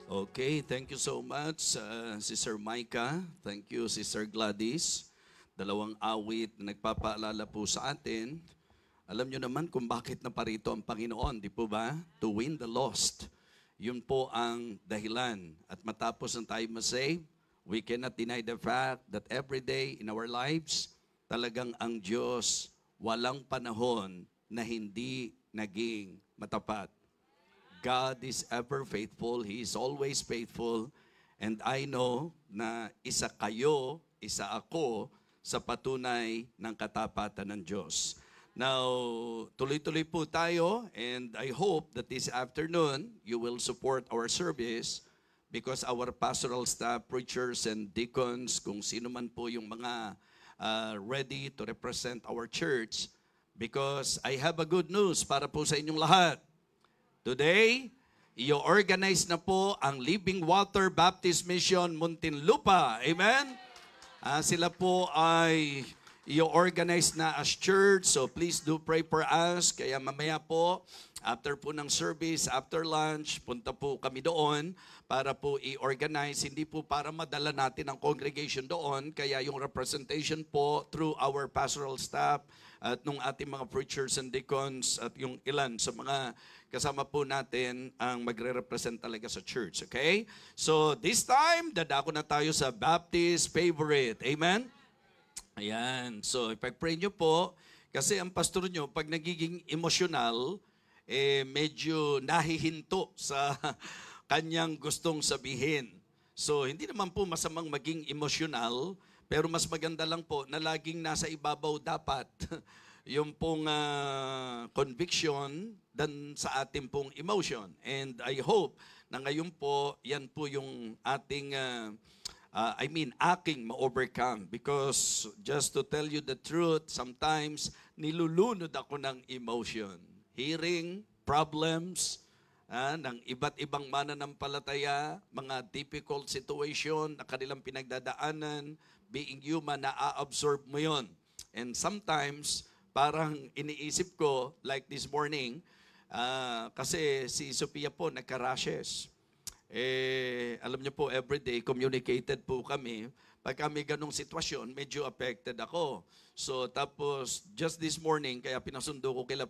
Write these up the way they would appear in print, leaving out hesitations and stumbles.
Okay, thank you so much, Sister Micah. Thank you, Sister Gladys. Dalawang awit na nagpapaalala po sa atin. Alam nyo naman kung bakit naparito ang Panginoon, di po ba? To win the lost. Yun po ang dahilan. At matapos ang tayo masave, we cannot deny the fact that every day in our lives, talagang ang Diyos walang panahon na hindi naging matapat. God is ever faithful. He is always faithful. And I know na isa kayo, isa ako sa patunay ng katapatan ng Diyos. Now, tuloy-tuloy po tayo and I hope that this afternoon you will support our service because our pastoral staff, preachers and deacons, kung sino man po yung mga ready to represent our church, because I have a good news para po sa inyong lahat. Today, i-organize na po ang Living Water Baptist Mission Muntinlupa. Amen? Sila po ay i-organize na as church. So please do pray for us. Kaya mamaya po, after po ng service, after lunch, punta po kami doon para po i-organize. Hindi po para madala natin ang congregation doon. Kaya yung representation po through our pastoral staff at nung ating mga preachers and deacons at yung ilan sa mga kasama po natin ang magre-represent talaga sa church. Okay? So this time, dadako na tayo sa Baptist favorite. Amen? Ayan. So ipag-pray nyo po kasi ang pastor nyo, pag nagiging emosyonal, medyo nahihinto sa kanyang gustong sabihin. So hindi naman po masamang maging emosyonal, pero mas maganda lang po na laging nasa ibabaw dapat yung pong conviction dan sa ating pong emotion. And I hope na ngayon po, yan po yung ating, aking ma-overcome. Because just to tell you the truth, sometimes nilulunod ako ng emotion. Hearing problems, ng iba't ibang mananampalataya, mga difficult situation na kanilang pinagdadaanan, being human, na-absorb mo yon. And sometimes, parang iniisip ko, like this morning, kasi si Sophia po nagka-rashes. Alam niyo po, everyday communicated po kami. Pag kami ganong sitwasyon, medyo affected ako. So tapos, just this morning, kaya pinasundo ko kila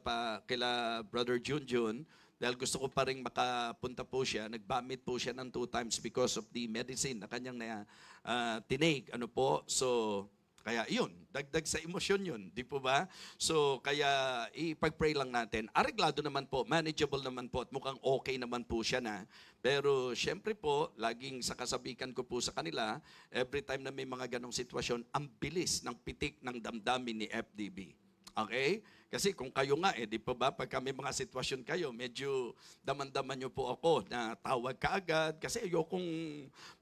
Brother Junjun, dahil gusto ko pa rin makapunta po siya. Nag-vomit po siya ng 2 times because of the medicine na kanyang tinake. Ano po? So, kaya yun, dagdag sa emosyon yun, di po ba? So, kaya ipag-pray lang natin. Areglado naman po, manageable naman po, at mukhang okay naman po siya na. Pero, syempre po, laging sa kasabikan ko po sa kanila, every time na may mga ganong sitwasyon, ang bilis ng pitik ng damdamin ni FDB. Okay? Kasi kung kayo nga, di pa ba, pag kami mga sitwasyon kayo, medyo daman-daman nyo po ako na tawag ka agad. Kasi ayokong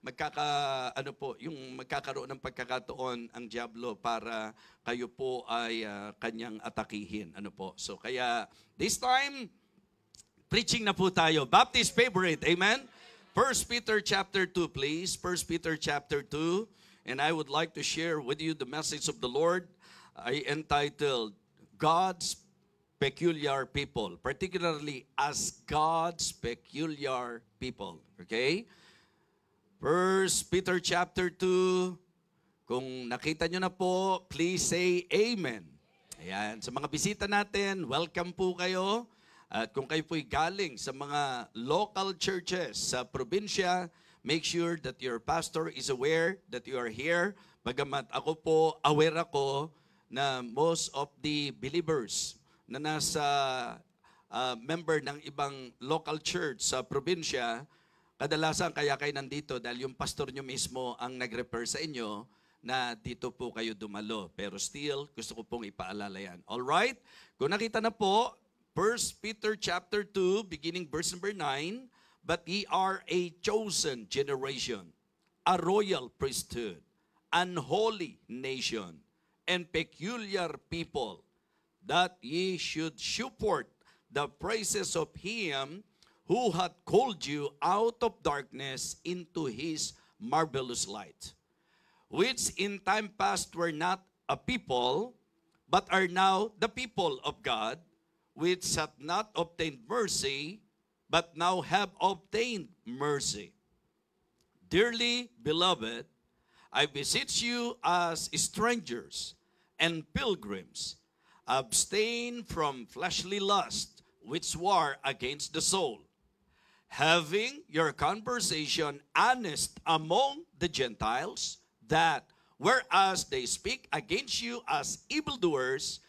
magkakaroon ng pagkakataon ang Diablo para kayo po ay kanyang atakihin. Ano po? So kaya, this time, preaching na po tayo. Baptist favorite. Amen? 1 Peter chapter 2, please. 1 Peter chapter 2. And I would like to share with you the message of the Lord. I entitled, God's peculiar people, particularly as God's peculiar people. Okay? 1 Peter chapter 2, kung nakita nyo na po, please say Amen. Ayan. Sa mga bisita natin, welcome po kayo. At kung kayo po'y galing sa mga local churches sa probinsya, make sure that your pastor is aware that you are here. Bagamat ako po, aware ako na most of the believers na nasa member ng ibang local church sa probinsya, kadalasan kaya kayo nandito dahil yung pastor nyo mismo ang nag-refer sa inyo na dito po kayo dumalo. Pero still, gusto ko pong ipaalala yan. Alright? Kung nakita na po, 1 Peter chapter 2, beginning verse number 9, but ye are a chosen generation, a royal priesthood, an holy nation, and peculiar people, that ye should support the praises of him who hath called you out of darkness into his marvelous light, which in time past were not a people, but are now the people of God, which hath not obtained mercy, but now have obtained mercy. Dearly beloved, I beseech you as strangers and pilgrims, abstain from fleshly lust, which war against the soul, having your conversation honest among the Gentiles, that whereas they speak against you as evildoers,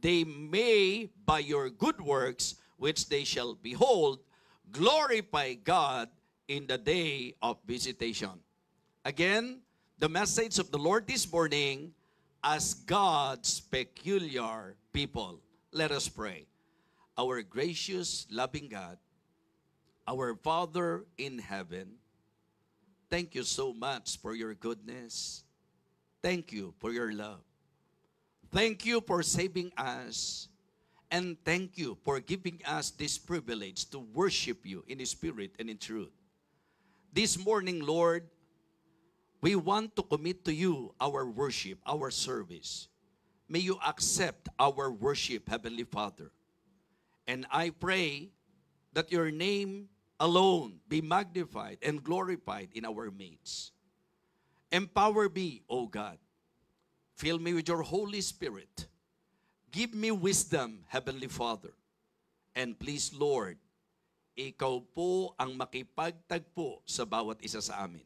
they may, by your good works, which they shall behold, glorify God in the day of visitation. Again, the message of the Lord this morning, as God's peculiar people. Let us pray. Our gracious, loving God, our Father in heaven, thank you so much for your goodness. Thank you for your love. Thank you for saving us. And thank you for giving us this privilege to worship you in spirit and in truth. This morning, Lord, we want to commit to you our worship, our service. May you accept our worship, Heavenly Father. And I pray that your name alone be magnified and glorified in our midst. Empower me, O God. Fill me with your Holy Spirit. Give me wisdom, Heavenly Father. And please, Lord, ikaw po ang makipagtagpo sa bawat isa sa amin.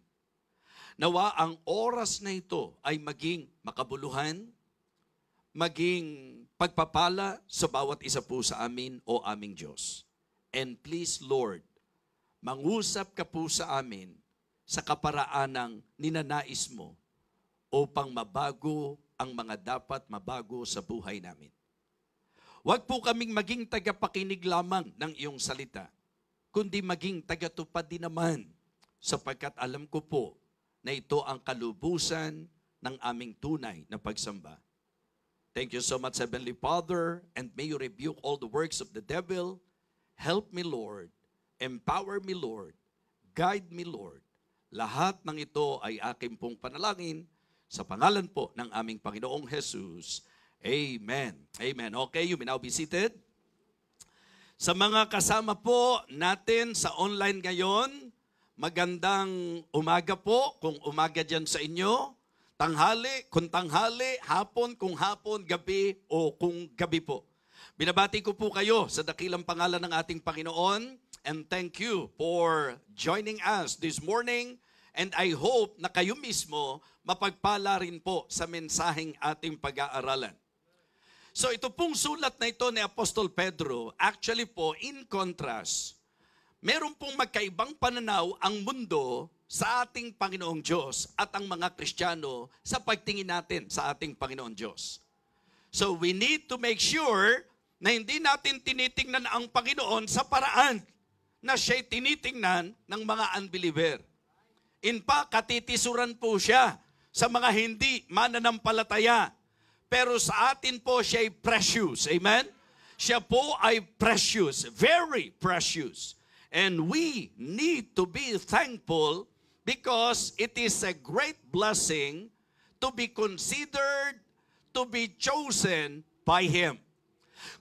Nawa ang oras na ito ay maging makabuluhan, maging pagpapala sa bawat isa po sa amin, o aming Diyos. And please, Lord, mangusap ka po sa amin sa kaparaanang ninanais mo upang mabago ang mga dapat mabago sa buhay namin. Huwag po kaming maging tagapakinig lamang ng iyong salita, kundi maging tagatupad din naman, sapagkat alam ko po na ito ang kalubusan ng aming tunay na pagsamba. Thank you so much, Heavenly Father, and may you rebuke all the works of the devil. Help me, Lord. Empower me, Lord. Guide me, Lord. Lahat ng ito ay aking pong panalangin sa pangalan po ng aming Panginoong Jesus. Amen. Amen. Okay, you may now be seated. Sa mga kasama po natin sa online ngayon, magandang umaga po kung umaga dyan sa inyo, tanghali kung tanghali, hapon kung hapon, gabi o kung gabi po. Binabati ko po kayo sa dakilang pangalan ng ating Panginoon, and thank you for joining us this morning, and I hope na kayo mismo mapagpala rin po sa mensaheng ating pag-aaralan. So ito pong sulat na ito ni Apostol Pedro, actually po in contrast, meron pong magkaibang pananaw ang mundo sa ating Panginoong Diyos at ang mga Kristiyano sa pagtingin natin sa ating Panginoong Diyos. So we need to make sure na hindi natin tinitingnan ang Panginoon sa paraan na siya'y tinitingnan ng mga unbeliever. In fact, katitisuran po siya sa mga hindi mananampalataya. Pero sa atin po siya'y precious. Amen? Siya po ay precious, very precious. And we need to be thankful because it is a great blessing to be considered, to be chosen by Him.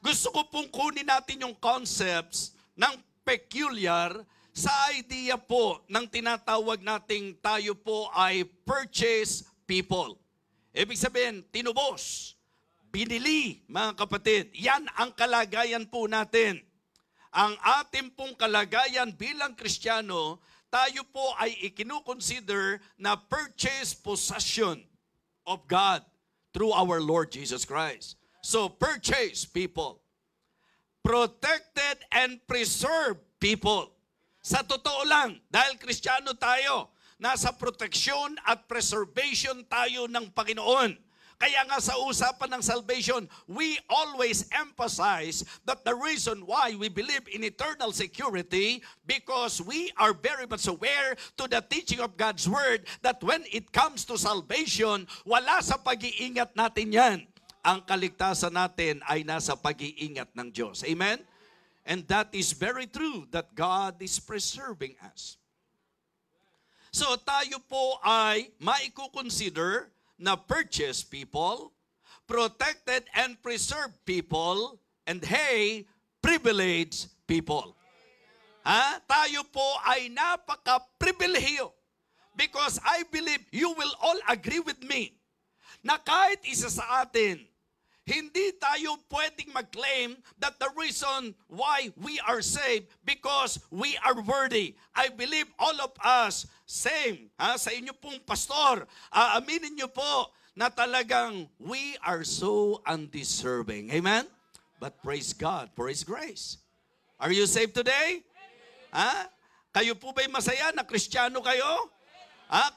Gusto ko pong kunin natin yung concepts ng peculiar sa idea po ng tinatawag nating tayo po ay purchase people. Ibig sabihin, tinubos, binili, mga kapatid. Yan ang kalagayan po natin. Ang ating pong kalagayan bilang Kristiyano, tayo po ay ikinukonsider na purchase possession of God through our Lord Jesus Christ. So, purchase people. Protected and preserved people. Sa totoo lang, dahil Kristiyano tayo, nasa proteksyon at preservation tayo ng Panginoon. Kaya nga sa usapan ng salvation, we always emphasize that the reason why we believe in eternal security because we are very much aware to the teaching of God's Word that when it comes to salvation, wala sa pag-iingat natin yan. Ang kaligtasan natin ay nasa pag-iingat ng Diyos. Amen? And that is very true that God is preserving us. So tayo po ay maikukonsider na purchase people, protected and preserved people, and hey, privileged people. Tayo po ay napaka-pribilehiyo Because I believe you will all agree with me na kahit isa sa atin, hindi tayo pwedeng mag-claim that the reason why we are saved because we are worthy. I believe all of us, same, sa inyo pong pastor, aaminin nyo po na talagang we are so undeserving. Amen? But praise God for His grace. Are you saved today? Kayo po ba'y masaya na Kristiyano kayo?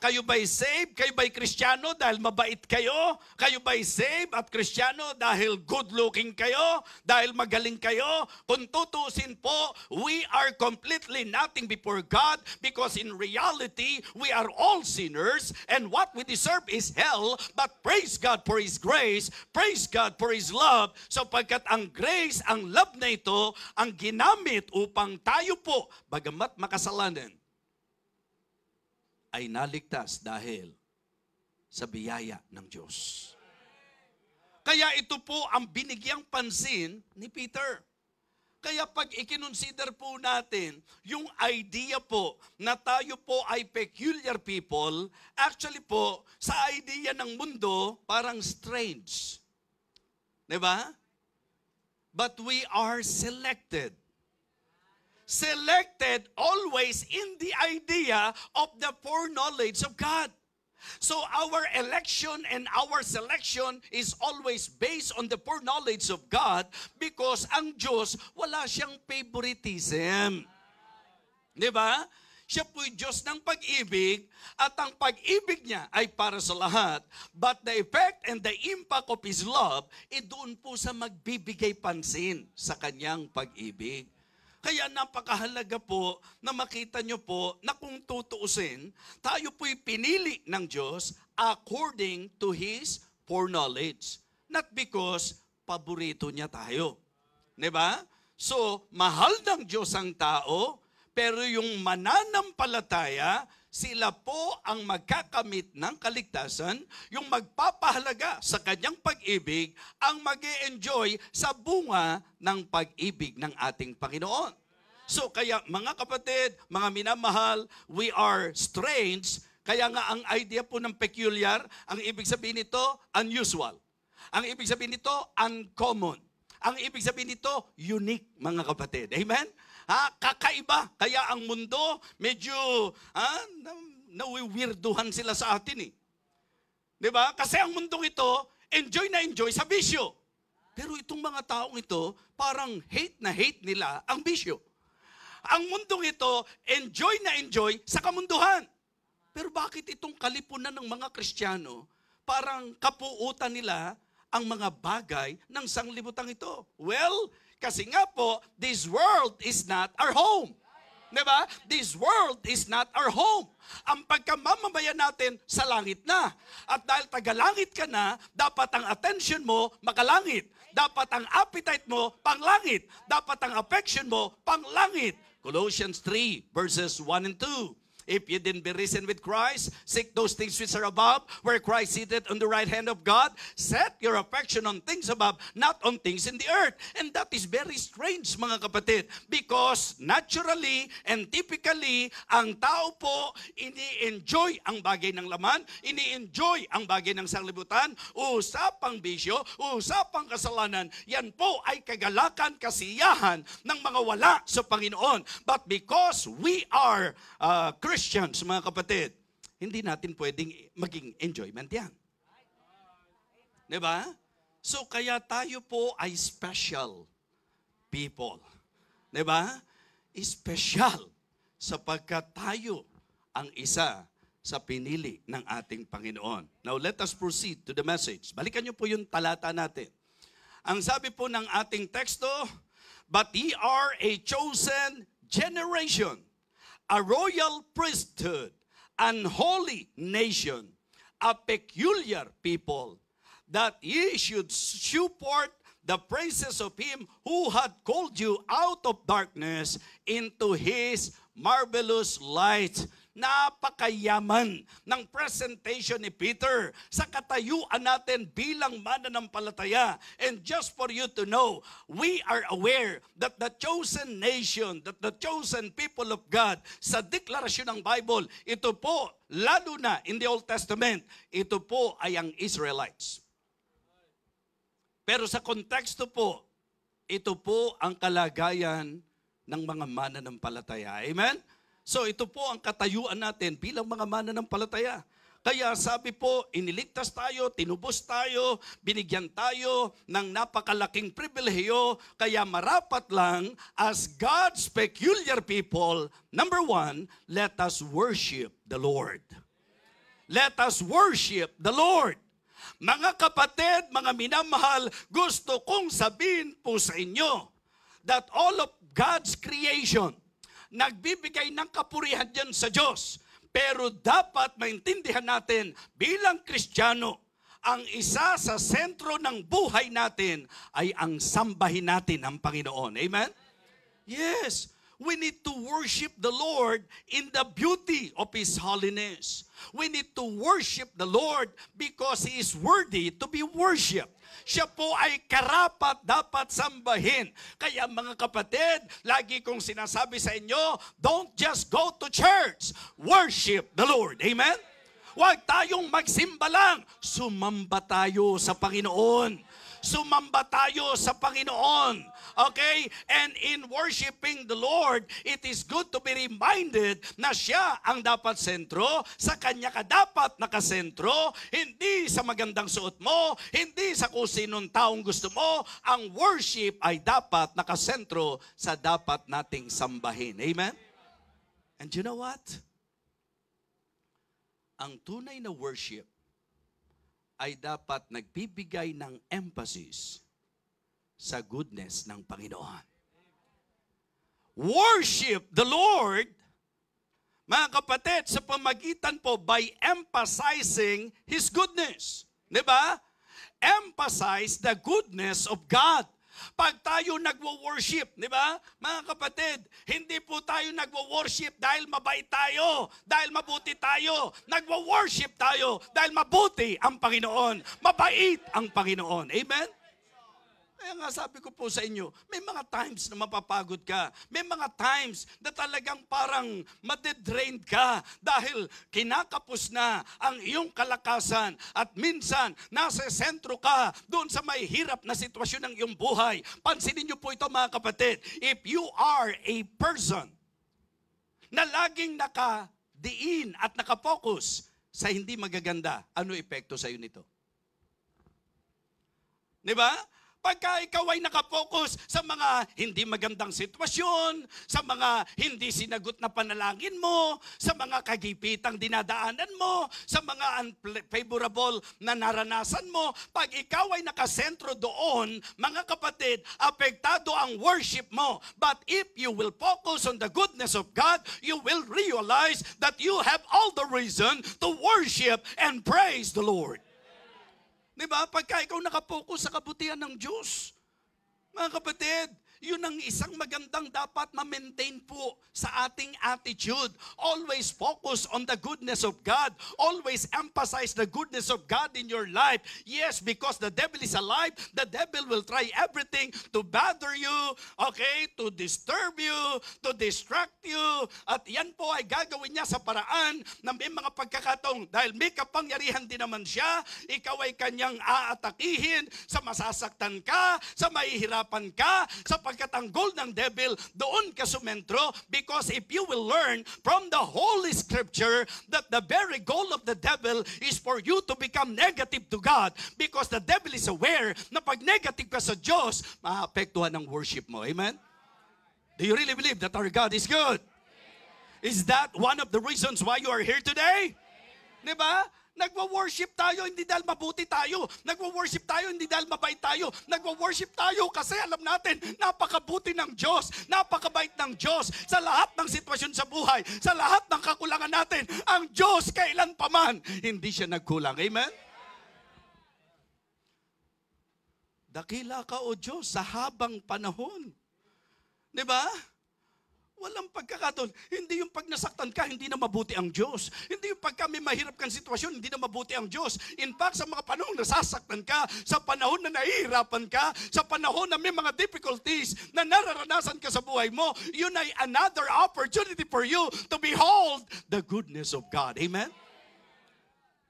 Kayo ba'y saved? Kayo ba'y Kristiyano dahil mabait kayo? Kayo ba'y saved at Kristiyano dahil good-looking kayo? Dahil magaling kayo? Kung tutusin po, we are completely nothing before God because in reality, we are all sinners and what we deserve is hell. But praise God for His grace. Praise God for His love. Sapagkat ang grace, ang love na ito, ang ginamit upang tayo po, bagamat makasalanan, ay naligtas dahil sa biyaya ng Diyos. Kaya ito po ang binigyang pansin ni Peter. Kaya pag ikinonsider po natin yung idea po na tayo po ay peculiar people, actually po, sa idea ng mundo, parang strange. Diba? But we are selected. Selected always in the idea of the foreknowledge of God. So our election and our selection is always based on the foreknowledge of God because ang Diyos, wala siyang favoritism. Diba? Siya po'y Diyos ng pag-ibig at ang pag-ibig niya ay para sa lahat. But the effect and the impact of His love, doon po sa magbibigay pansin sa kanyang pag-ibig. Kaya napakahalaga po na makita nyo po na kung tutuusin, tayo po'y pinili ng Diyos according to His foreknowledge. Not because paborito niya tayo. Diba? So, mahal ng Diyos ang tao, pero yung mananampalataya, sila po ang magkakamit ng kaligtasan, yung magpapahalaga sa kanyang pag-ibig, ang mag-e-enjoy sa bunga ng pag-ibig ng ating Panginoon. So kaya mga kapatid, mga minamahal, we are strange. Kaya nga ang idea po ng peculiar, ang ibig sabihin nito, unusual. Ang ibig sabihin nito, uncommon. Ang ibig sabihin nito, unique, mga kapatid. Amen? Kakaiba. Kaya ang mundo, medyo nawiwirduhan sila sa atin eh. Diba? Kasi ang mundong ito, enjoy na enjoy sa bisyo. Pero itong mga taong ito, parang hate na hate nila ang bisyo. Ang mundong ito, enjoy na enjoy sa kamunduhan. Pero bakit itong kalipunan ng mga Kristiyano, parang kapuutan nila ang mga bagay ng sanglibutang ito? Well, kasi nga po, this world is not our home. Diba? This world is not our home. Ang pagkamamamayan natin sa langit na. At dahil tagalangit ka na, dapat ang attention mo makalangit. Dapat ang appetite mo panglangit. Dapat ang affection mo panglangit. Colossians 3 verses 1 and 2. If you didn't be risen with Christ, seek those things which are above, where Christ seated on the right hand of God. Set your affection on things above, not on things in the earth. And that is very strange, mga kapatid, because naturally and typically, ang tao po, ini-enjoy ang bagay ng laman, ini-enjoy ang bagay ng sanglibutan, usapang bisyo, usapang kasalanan. Yan po ay kagalakan, kasiyahan ng mga wala sa Panginoon. But because we are Christians, mga kapatid, hindi natin pwedeng maging enjoyment yan. Diba? So, kaya tayo po ay special people. Diba? Special sapagkat tayo ang isa sa pinili ng ating Panginoon. Now, let us proceed to the message. Balikan niyo po yung talata natin. Ang sabi po ng ating teksto, but ye are a chosen generation, a royal priesthood, an holy nation, a peculiar people, that ye should shew forth the praises of Him who had called you out of darkness into His marvelous light. napakayaman ng presentation ni Peter sa katayuan natin bilang mananampalataya. And just for you to know, we are aware that the chosen nation, that the chosen people of God, sa deklarasyon ng Bible, ito po, lalo na in the Old Testament, ito po ay ang Israelites. Pero sa konteksto po, ito po ang kalagayan ng mga mananampalataya. Amen? So ito po ang katayuan natin bilang mga mananampalataya. Kaya sabi po, iniligtas tayo, tinubos tayo, binigyan tayo ng napakalaking pribilehiyo. Kaya marapat lang, as God's peculiar people, number one, let us worship the Lord. Let us worship the Lord. Mga kapatid, mga minamahal, gusto kong sabihin po sa inyo that all of God's creation, nagbibigay ng kapurihan yan sa Diyos. Pero dapat maintindihan natin bilang Kristiyano, ang isa sa sentro ng buhay natin ay ang sambahin natin ang Panginoon. Amen? Yes. We need to worship the Lord in the beauty of His holiness. We need to worship the Lord because He is worthy to be worshipped. Siya po ay karapat dapat sambahin. Kaya mga kapatid, lagi kong sinasabi sa inyo, don't just go to church. Worship the Lord. Amen? Huwag tayong magsimba lang. Sumamba tayo sa Panginoon. Sumamba tayo sa Panginoon. Okay? And in worshiping the Lord, it is good to be reminded na siya ang dapat sentro, sa kanya ka dapat nakasentro, hindi sa magandang suot mo, hindi sa kung sinong taong gusto mo. Ang worship ay dapat nakasentro sa dapat nating sambahin. Amen? And you know what? Ang tunay na worship ay dapat nagbibigay ng emphasis sa goodness ng Panginoon. Worship the Lord, mga kapatid, sa pamagitan po by emphasizing His goodness. Diba? Emphasize the goodness of God. Pag tayo nagwo-worship, di ba? Mga kapatid, hindi po tayo nagwo-worship dahil mabait tayo, dahil mabuti tayo. Nagwo-worship tayo dahil mabuti ang Panginoon, mabait ang Panginoon. Amen? Kaya nga sabi ko po sa inyo, may mga times na mapapagod ka. May mga times na talagang parang madedrained ka dahil kinakapos na ang iyong kalakasan at minsan nasa sentro ka doon sa may hirap na sitwasyon ng iyong buhay. Pansinin niyo po ito mga kapatid, if you are a person na laging nakadiin at nakapokus sa hindi magaganda, ano epekto sa iyo nito? Di ba? Pagka ikaw ay nakapokus sa mga hindi magandang sitwasyon, sa mga hindi sinagot na panalangin mo, sa mga kagipitang dinadaanan mo, sa mga unfavorable na naranasan mo, pag ikaw ay nakasentro doon, mga kapatid, apektado ang worship mo. But if you will focus on the goodness of God, you will realize that you have all the reason to worship and praise the Lord. Diba? Pagka ikaw nakapokus sa kabutihan ng Diyos, mga kapatid, yun ang isang magandang dapat ma-maintain po sa ating attitude. Always focus on the goodness of God. Always emphasize the goodness of God in your life. Yes, because the devil is alive, the devil will try everything to bother you, okay, to disturb you, to distract you. At yan po ay gagawin niya sa paraan na may mga pagkakataong dahil may kapangyarihan din naman siya, ikaw ay kanyang aatakihin, sa masasaktan ka, sa mahihirapan ka, sa pagkatanggol ng devil, doon ka sumentro, because if you will learn from the Holy Scripture that the very goal of the devil is for you to become negative to God, because the devil is aware na pag negative ka sa Diyos, maapektuhan ang worship mo. Amen? Do you really believe that our God is good? Is that one of the reasons why you are here today? Diba? Nagwo-worship tayo hindi dahil mabuti tayo. Nagwo-worship tayo hindi dahil mabait tayo. Nagwo-worship tayo kasi alam natin, napakabuti ng Diyos, napakabait ng Diyos sa lahat ng sitwasyon sa buhay, sa lahat ng kakulangan natin. Ang Diyos kailan paman, hindi siya nagkulang. Amen? Dakila ka, O Diyos, sa habang panahon. Diba? Walang pagkakataon. Hindi yung pag nasaktan ka, hindi na mabuti ang Diyos. Hindi yung pag may mahirap kang sitwasyon, hindi na mabuti ang Diyos. In fact, sa mga panahon na nasasaktan ka, sa panahon na nahihirapan ka, sa panahon na may mga difficulties na nararanasan ka sa buhay mo, yun ay another opportunity for you to behold the goodness of God. Amen?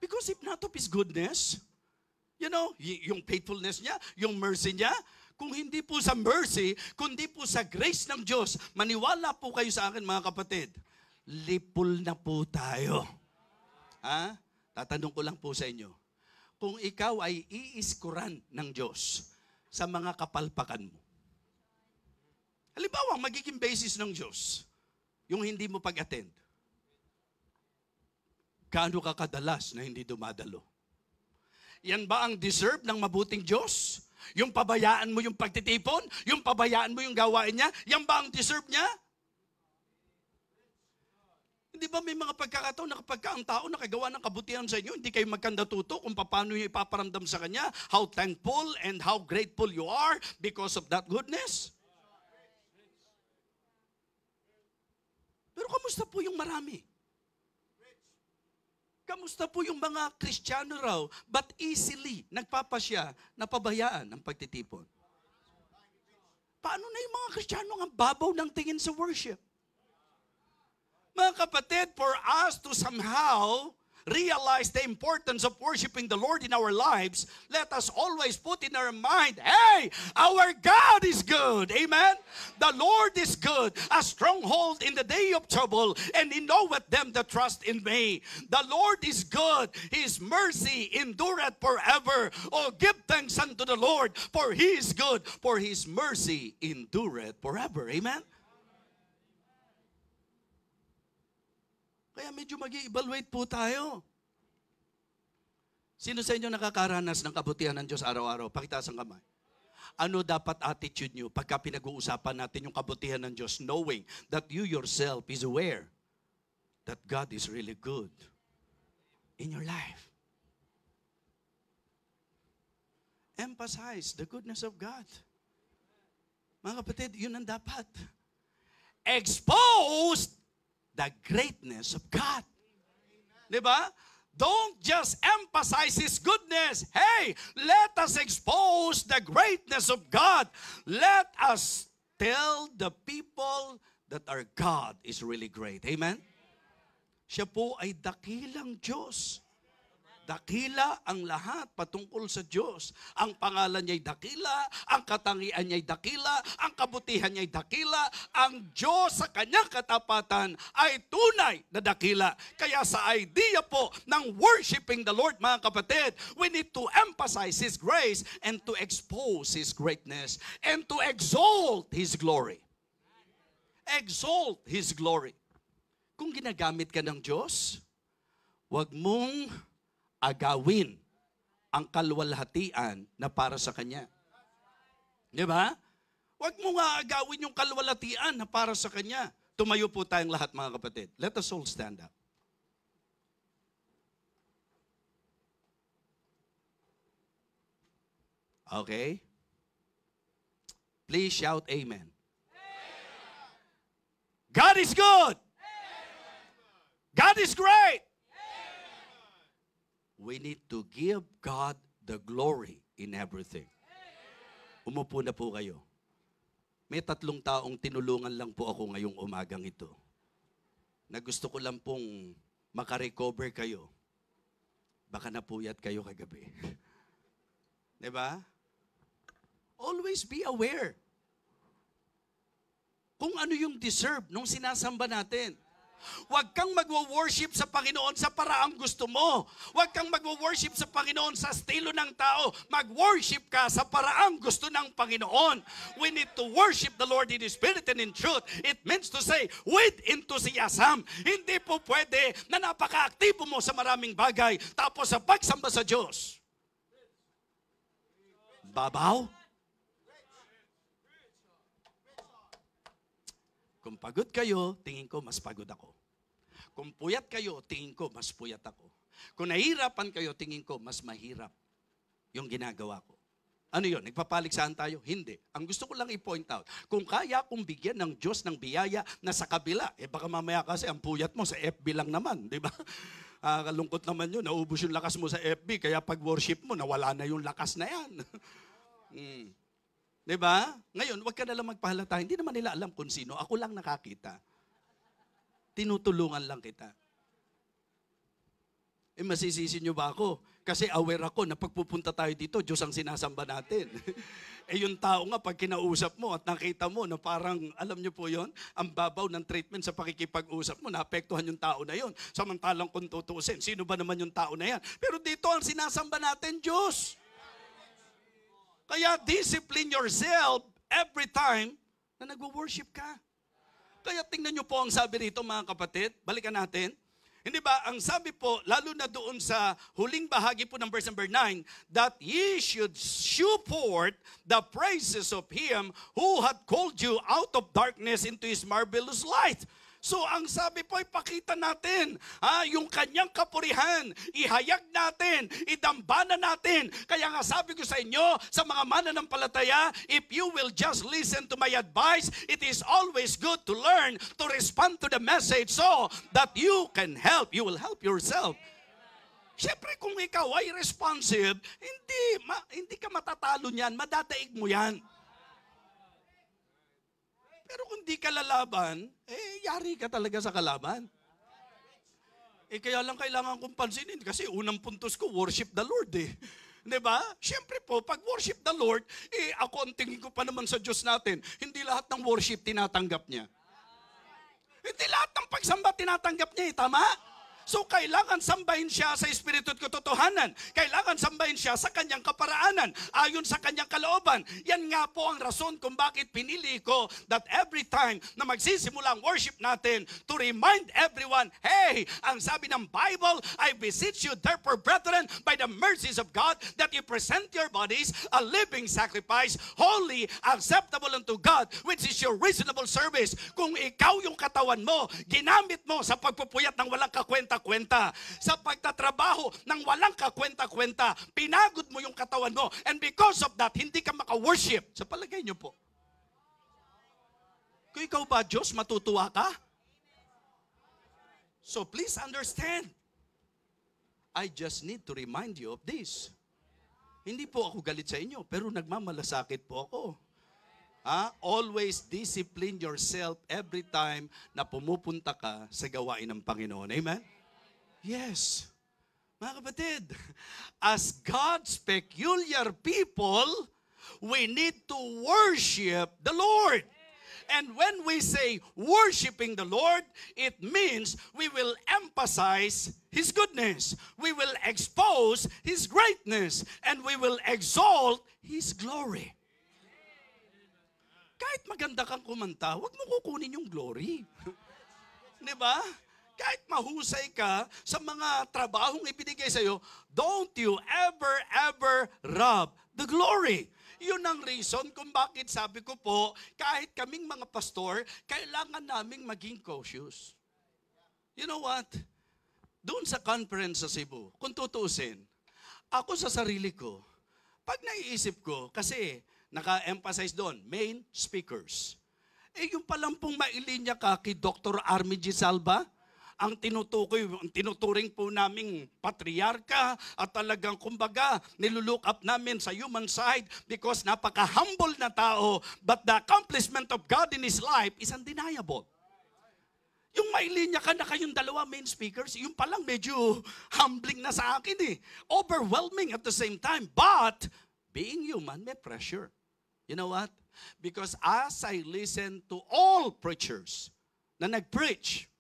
Because if not of His goodness, you know, yung faithfulness niya, yung mercy niya, kung hindi po sa mercy, kundi po sa grace ng Diyos, maniwala po kayo sa akin mga kapatid, lipol na po tayo. Ha? Tatanong ko lang po sa inyo, kung ikaw ay iiskuran ng Diyos sa mga kapalpakan mo, halimbawa, magiging basis ng Diyos, yung hindi mo pag-attend, gaano ka kadalas na hindi dumadalo? Yan ba ang deserve ng mabuting Diyos? Yung pabayaan mo yung pagtitipon? Yung pabayaan mo yung gawain niya? Yan ba ang deserve niya? Hindi ba may mga pagkakataon na kapag ang tao nakagawa ng kabutihan sa inyo, hindi kayo magkandatuto kung paano nyo ipaparamdam sa Kanya, how thankful and how grateful you are because of that goodness? Pero kamusta po yung marami? Kamusta po yung mga Kristiyano raw, but easily nagpapasya na pabayaan ang pagtitipon? Paano na yung mga Kristiyano ang babaw ng tingin sa worship? Mga kapatid, for us to somehow realize the importance of worshiping the Lord in our lives, let us always put in our mind, hey, our God is good. Amen? The Lord is good, a stronghold in the day of trouble, and He knoweth them that trust in me. The Lord is good. His mercy endureth forever. Oh, give thanks unto the Lord, for He is good, for His mercy endureth forever. Amen? Kaya medyo mag-i-evaluate po tayo. Sino sa inyo nakakaranas ng kabutihan ng Diyos araw-araw? Pakitaas ang kamay. Ano dapat attitude nyo pagka pinag-uusapan natin yung kabutihan ng Diyos, knowing that you yourself is aware that God is really good in your life? Emphasize the goodness of God. Mga kapatid, yun ang dapat. Expose the greatness of God. Diba? Don't just emphasize His goodness. Hey, let us expose the greatness of God. Let us tell the people that our God is really great. Amen? Siya po ay dakilang Diyos. Dakila ang lahat patungkol sa Diyos. Ang pangalan niya'y dakila, ang katangian niya'y dakila, ang kabutihan niya'y dakila, ang Diyos sa kanyang katapatan ay tunay na dakila. Kaya sa idea po ng worshiping the Lord, mga kapatid, we need to emphasize His grace and to expose His greatness and to exalt His glory. Exalt His glory. Kung ginagamit ka ng Diyos, huwag mong agawin ang kalwalhatian na para sa Kanya. Di ba? Huwag mo nga agawin yung kalwalhatian na para sa Kanya. Tumayo po tayong lahat, mga kapatid. Let us all stand up. Okay? Please shout amen. God is good. God is great. We need to give God the glory in everything. Umupo na po kayo. May 3 taong tinulungan lang po ako ngayong umagang ito. Na gusto ko lang pong makarecover kayo. Baka napuyat kayo kagabi. Diba? Always be aware. Kung ano yung deserve nung sinasamba natin. Huwag kang magwo-worship sa Panginoon sa paraang gusto mo. Huwag kang magwo-worship sa Panginoon sa estilo ng tao. Mag-worship ka sa paraang gusto ng Panginoon. We need to worship the Lord in Spirit and in truth. It means to say, with enthusiasm. Hindi po pwede na napaka-aktibo mo sa maraming bagay, tapos sa pagsamba sa Diyos, babaw. Kung pagod kayo, tingin ko mas pagod ako. Kung puyat kayo, tingin ko mas puyat ako. Kung nahihirapan kayo, tingin ko mas mahirap yung ginagawa ko. Ano yun? Nagpapaligsahan tayo? Hindi. Ang gusto ko lang i-point out, kung kaya kong bigyan ng Diyos ng biyaya na sa kabila, baka mamaya kasi ang puyat mo sa FB lang naman, di ba? Kalungkot naman yun, naubos yung lakas mo sa FB, kaya pag worship mo, nawala na yung lakas na yan. Di ba? Ngayon, huwag ka na lang magpahalata. Hindi naman nila alam kung sino. Ako lang nakakita. Tinutulungan lang kita. Masisisi nyo ba ako? Kasi aware ako na pagpupunta tayo dito, Diyos ang sinasamba natin. Yung tao nga, pag kinausap mo at nakita mo na parang, alam nyo po yon, ang babaw ng treatment sa pakikipag-usap mo, naapektuhan yung tao na yon. Samantalang kung tutuusin, sino ba naman yung tao na yan? Pero dito ang sinasamba natin, Diyos. Kaya discipline yourself every time na nag-worship ka. Kaya tingnan nyo po ang sabi rito, mga kapatid, balikan natin. Hindi ba, ang sabi po, lalo na doon sa huling bahagi po ng verse number 9, that ye should shew forth the praises of Him who had called you out of darkness into His marvelous light. So ang sabi po, ipakita natin yung kanyang kapurihan, ihayag natin, idambana natin. Kaya nga sabi ko sa inyo, sa mga mananampalataya, if you will just listen to my advice, it is always good to learn to respond to the message so that you will help yourself. Siyempre kung ikaw ay responsive, hindi ka matatalo niyan, madadaig mo yan. Pero kung di ka lalaban, yari ka talaga sa kalaban. Kaya lang kailangan kong pansinin kasi unang puntos ko, worship the Lord eh. Diba? Siyempre po, pag worship the Lord, ako ang tingin ko pa naman sa Diyos natin, hindi lahat ng worship tinatanggap niya. Hindi lahat ng pagsamba tinatanggap niya, tama? So kailangan sambahin siya sa espiritu at katotohanan. Kailangan sambahin siya sa kanyang kaparaanan, ayon sa kanyang kalooban. Yan nga po ang rason kung bakit pinili ko that every time na magsisimula ang worship natin, to remind everyone, hey, ang sabi ng Bible, I beseech you therefore, brethren, by the mercies of God, that you present your bodies a living sacrifice, holy, acceptable unto God, which is your reasonable service. Kung ikaw yung katawan mo, ginamit mo sa pagpupuyat ng walang kakwenta, sa pagtatrabaho ng walang kakwenta-kwenta, pinagod mo yung katawan mo, and because of that, hindi ka maka-worship. Sa palagay nyo po, kung ikaw ba, Diyos, matutuwa ka? So please understand, I just need to remind you of this. Hindi po ako galit sa inyo, pero nagmamalasakit po ako. Always discipline yourself every time na pumupunta ka sa gawain ng Panginoon. Amen? Yes. Mga kapatid, as God's peculiar people, we need to worship the Lord. And when we say worshiping the Lord, it means we will emphasize His goodness. We will expose His greatness. And we will exalt His glory. Kahit maganda kang kumanta, huwag mo kukunin yung glory. Di ba? Kahit mahusay ka sa mga trabahong ibinigay sa'yo, don't you ever rob the glory. Yun ang reason kung bakit sabi ko po, kahit kaming mga pastor, kailangan naming maging cautious. You know what? Doon sa conference sa Cebu, kung tutuusin, ako sa sarili ko, pag naiisip ko, kasi naka-emphasize doon, main speakers. Yung palang pong mailinya ka kay Dr. Army G. Salva, ang tinuturing po naming patriarka at talagang kumbaga nilulook up namin sa human side because napaka-humble na tao, but the accomplishment of God in his life is undeniable. Yung mailinya ka na kayong dalawa main speakers, yung palang medyo humbling na sa akin eh. Overwhelming at the same time, but being human, may pressure. You know what? Because as I listen to all preachers na nag-preach,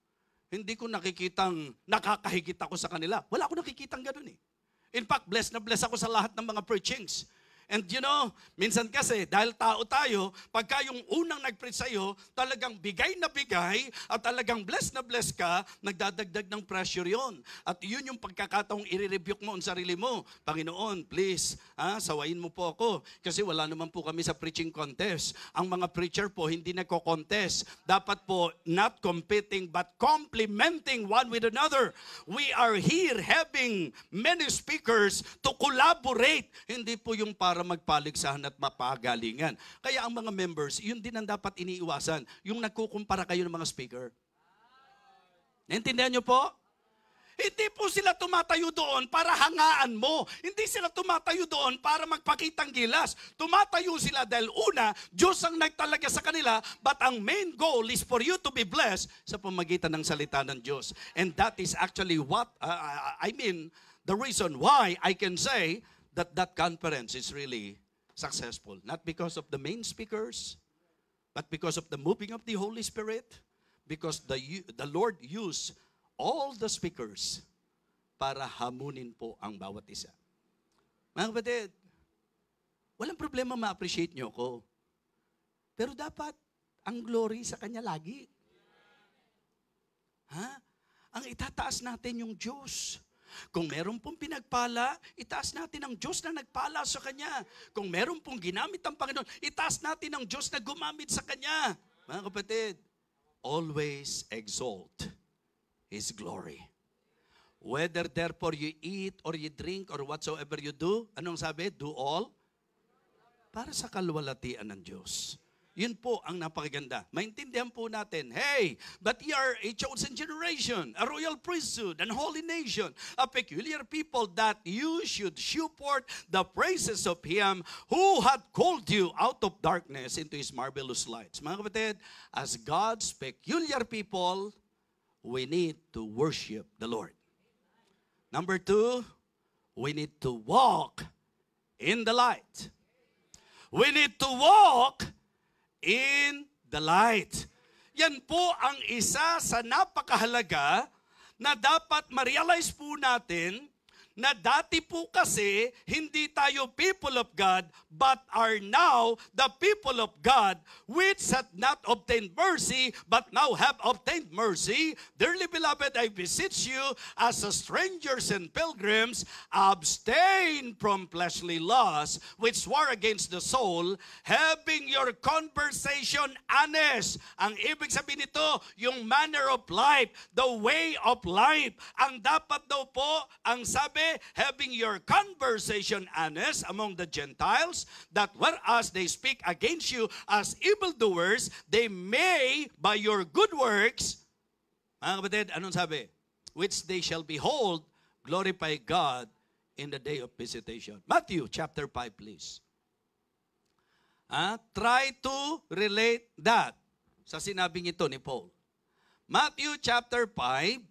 hindi ko nakikitang nakakahigit ako sa kanila. Wala ako nakikitang ganun eh. In fact, blessed na blessed ako sa lahat ng mga preachings. And you know, minsan kasi, dahil tao tayo, pagka yung unang nag-preach sa'yo, talagang bigay na bigay, at talagang blessed na blessed ka, nagdadagdag ng pressure yon. At yun yung pagkakataong i-rebuke mo ang sarili mo. Panginoon, please, sawayin mo po ako. Kasi wala naman po kami sa preaching contest. Ang mga preacher po, hindi nagko-contest. Dapat po, not competing, but complementing one with another. We are here having many speakers to collaborate. Hindi po yung para para magpaligsahan at mapagalingan. Kaya ang mga members, yun din ang dapat iniiwasan. Yung nagkukumpara kayo ng mga speaker. Naintindihan niyo po? Hindi po sila tumatayo doon para hangaan mo. Hindi sila tumatayo doon para magpakitang gilas. Tumatayo sila dahil una, Diyos ang nagtalaga sa kanila, but ang main goal is for you to be blessed sa pamagitan ng salita ng Diyos. And that is actually what, the reason why I can say that that conference is really successful. Not because of the main speakers, but because of the moving of the Holy Spirit, because the Lord used all the speakers para hamunin po ang bawat isa. Mga kapatid, walang problema ma-appreciate nyo ko. Pero dapat ang glory sa Kanya lagi. Ang itataas natin yung Diyos. Kung meron pong pinagpala, itaas natin ang Diyos na nagpala sa Kanya. Kung meron pong ginamit ang Panginoon, itaas natin ang Diyos na gumamit sa Kanya. Mga kapatid, always exalt His glory. Whether therefore you eat or you drink or whatsoever you do, anong sabi? Do all para sa kalwalatian ng Diyos. Yun po ang napakaganda. Maintindihan po natin, hey, but ye are a chosen generation, a royal priesthood, and holy nation, a peculiar people, that you should shew forth the praises of Him who had called you out of darkness into His marvelous lights. Mga kapatid, as God's peculiar people, we need to worship the Lord. Number 2, we need to walk in the light. We need to walk in the light. Yan po ang isa sa napakahalaga na dapat ma-realize po natin na dati po kasi hindi tayo people of God but are now the people of God which had not obtained mercy but now have obtained mercy. Dearly beloved, I beseech you as strangers and pilgrims, abstain from fleshly lusts which war against the soul, having your conversation honest. Ang ibig sabihin nito, yung manner of life, the way of life. Ang dapat daw po, ang sabi, having your conversation honest among the Gentiles, that whereas they speak against you as evildoers, they may, by your good works, mga kapatid, anong sabi? Which they shall behold, glorify God in the day of visitation. Matthew chapter 5, please. Try to relate that sa sinabing ito ni Paul. Matthew chapter 5,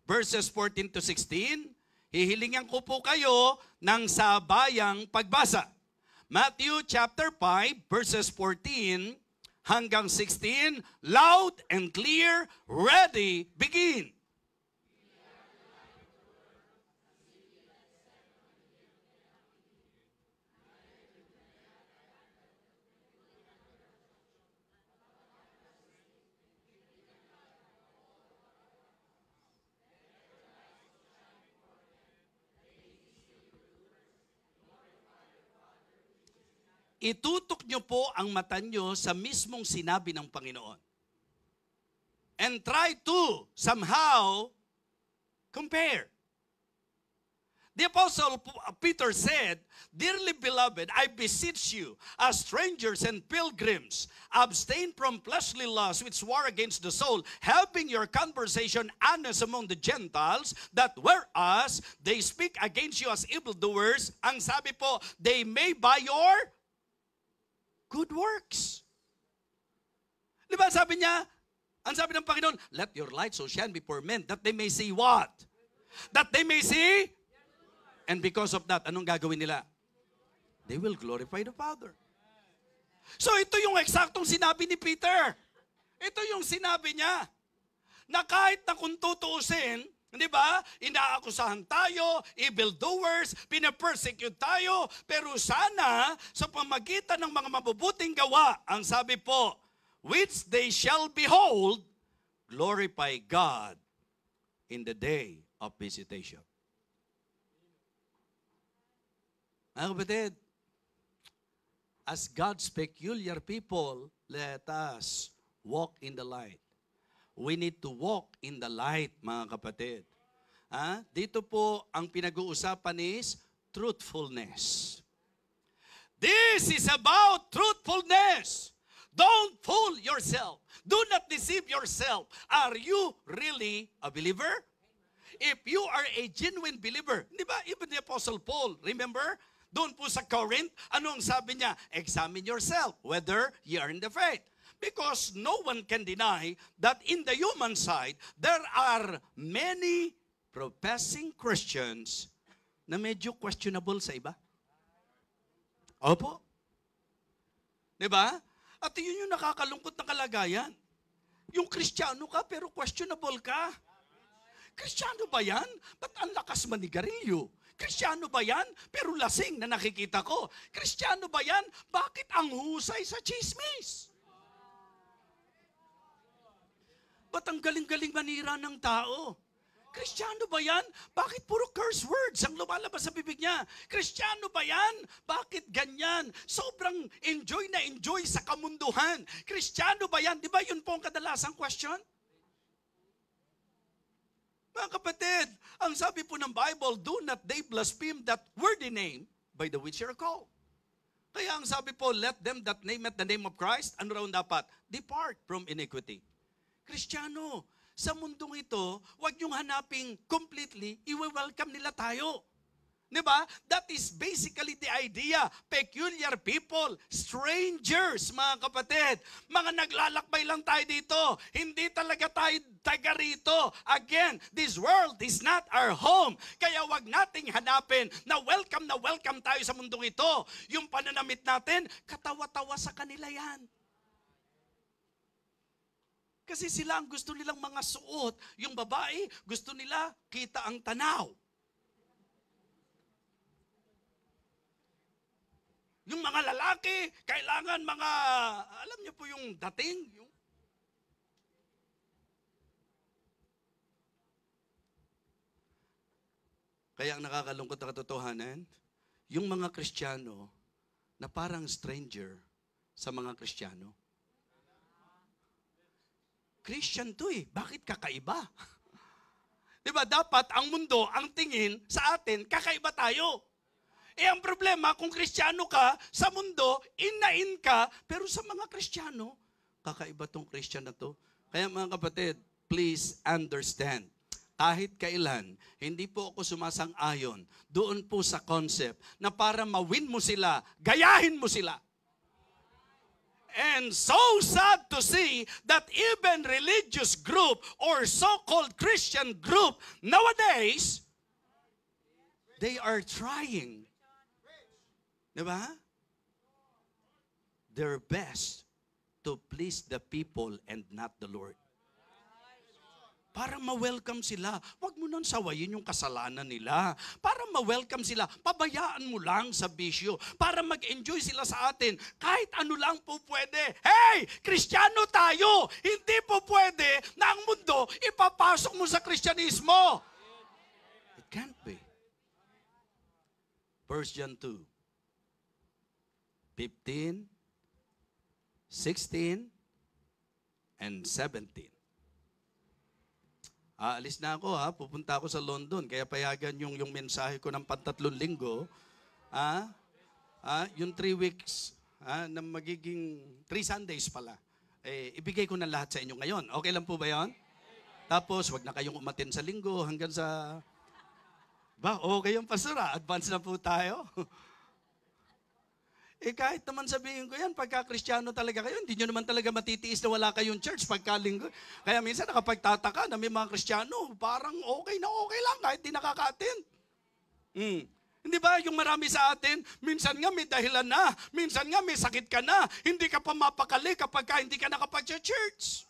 verses 14 to 16, hihilingan ko po kayo ng sabayang pagbasa. Matthew chapter 5, verses 14 hanggang 16, loud and clear, ready, begin. Itutok nyo po ang mata nyo sa mismong sinabi ng Panginoon. And try to somehow compare. The Apostle Peter said, Dearly beloved, I beseech you, as strangers and pilgrims, abstain from fleshly lusts which war against the soul, having your conversation honest among the Gentiles, that whereas they speak against you as evildoers, ang sabi po, they may by your good works. Di ba sabi niya, ang sabi ng Panginoon, let your light so shine before men, that they may see what? That they may see? And because of that, anong gagawin nila? They will glorify the Father. So ito yung eksaktong sinabi ni Peter. Ito yung sinabi niya, na kahit na kung tutuusin, di ba? Inaakusahan tayo, evildoers, pinapersecute tayo, pero sana sa pamagitan ng mga mabubuting gawa, ang sabi po, which they shall behold, glorify God in the day of visitation. Mga kapatid, as God's peculiar people, let us walk in the light. We need to walk in the light, mga kapatid. Dito po, ang pinag-uusapan is truthfulness. This is about truthfulness. Don't fool yourself. Do not deceive yourself. Are you really a believer? If you are a genuine believer, di ba, even the Apostle Paul, remember, doon po sa Corinth, anong sabi niya? Examine yourself whether you are in the faith. Because no one can deny that in the human side, there are many professing Christians na medyo questionable sa iba. Opo. Di ba? At yun yung nakakalungkot na kalagayan. Yung Kristiyano ka pero questionable ka. Kristiyano ba yan? Ba't ang lakas manigarilyo? Kristiyano ba yan? Pero lasing na nakikita ko. Kristiyano ba yan? Bakit ang husay sa chismis? Ba't ang galing-galing manira ng tao? Kristiyano ba yan? Bakit puro curse words ang lumalabas sa bibig niya? Kristiyano ba yan? Bakit ganyan? Sobrang enjoy na enjoy sa kamunduhan. Kristiyano ba yan? Di ba yun po ang kadalasang question? Mga kapatid, ang sabi po ng Bible, do not they blaspheme that worthy name by the which you are called. Kaya ang sabi po, let them that name at the name of Christ, ano raw dapat? Depart from iniquity. Kristiyano, sa mundong ito, huwag niyong hanaping completely, i-welcome nila tayo. Diba? That is basically the idea. Peculiar people, strangers, mga kapatid. Mga naglalakbay lang tayo dito. Hindi talaga tayo taga rito. Again, this world is not our home. Kaya wag nating hanapin na welcome tayo sa mundong ito. Yung pananamit natin, katawa-tawa sa kanila yan. Kasi sila ang gusto nilang mga suot. Yung babae, gusto nila kita ang tanaw. Yung mga lalaki, kailangan mga, alam niyo po yung dating. Kaya ang nakakalungkot na katotohanan, yung mga Kristiyano na parang stranger sa mga Kristiyano. Christian to eh. Bakit kakaiba? Diba? Dapat ang mundo, ang tingin sa atin, kakaiba tayo. Eh ang problema, kung Kristiyano ka, sa mundo, in ka, pero sa mga Kristiyano, kakaiba tong Christian na to. Kaya mga kapatid, please understand. Kahit kailan, hindi po ako sumasang-ayon doon po sa concept na para ma-win mo sila, gayahin mo sila. And so sad to see that even religious group or so-called Christian group nowadays, they are trying, diba? Their best to please the people and not the Lord. Para ma-welcome sila. Huwag mo nang sawayin yung kasalanan nila. Para ma-welcome sila, pabayaan mo lang sa bisyo. Para mag-enjoy sila sa atin. Kahit ano lang po pwede. Hey! Kristiyano tayo! Hindi po pwede na ang mundo ipapasok mo sa Kristyanismo. It can't be. 1 John 2, 15, 16, and 17. Aalis na ako ha, pupunta ako sa London, kaya payagan yung mensahe ko ng 3 linggo, yung 3 weeks, na magiging 3 Sundays pala, ibigay ko na lahat sa inyo ngayon. Okay lang po ba yun? Tapos, wag na kayong umatin sa linggo hanggang sa, okay yung pastora, advance na po tayo. Kahit naman sabihin ko yan, pagka Kristiyano talaga kayo, hindi nyo naman talaga matitiis na wala kayong church pagkalinggo. Kaya minsan nakapagtataka na may mga Kristiyano, parang okay lang kahit di nakaka-attend. Hindi ba yung marami sa atin, minsan nga may dahilan na, minsan nga may sakit ka na, hindi ka pa mapakali kapag hindi ka nakapag-church.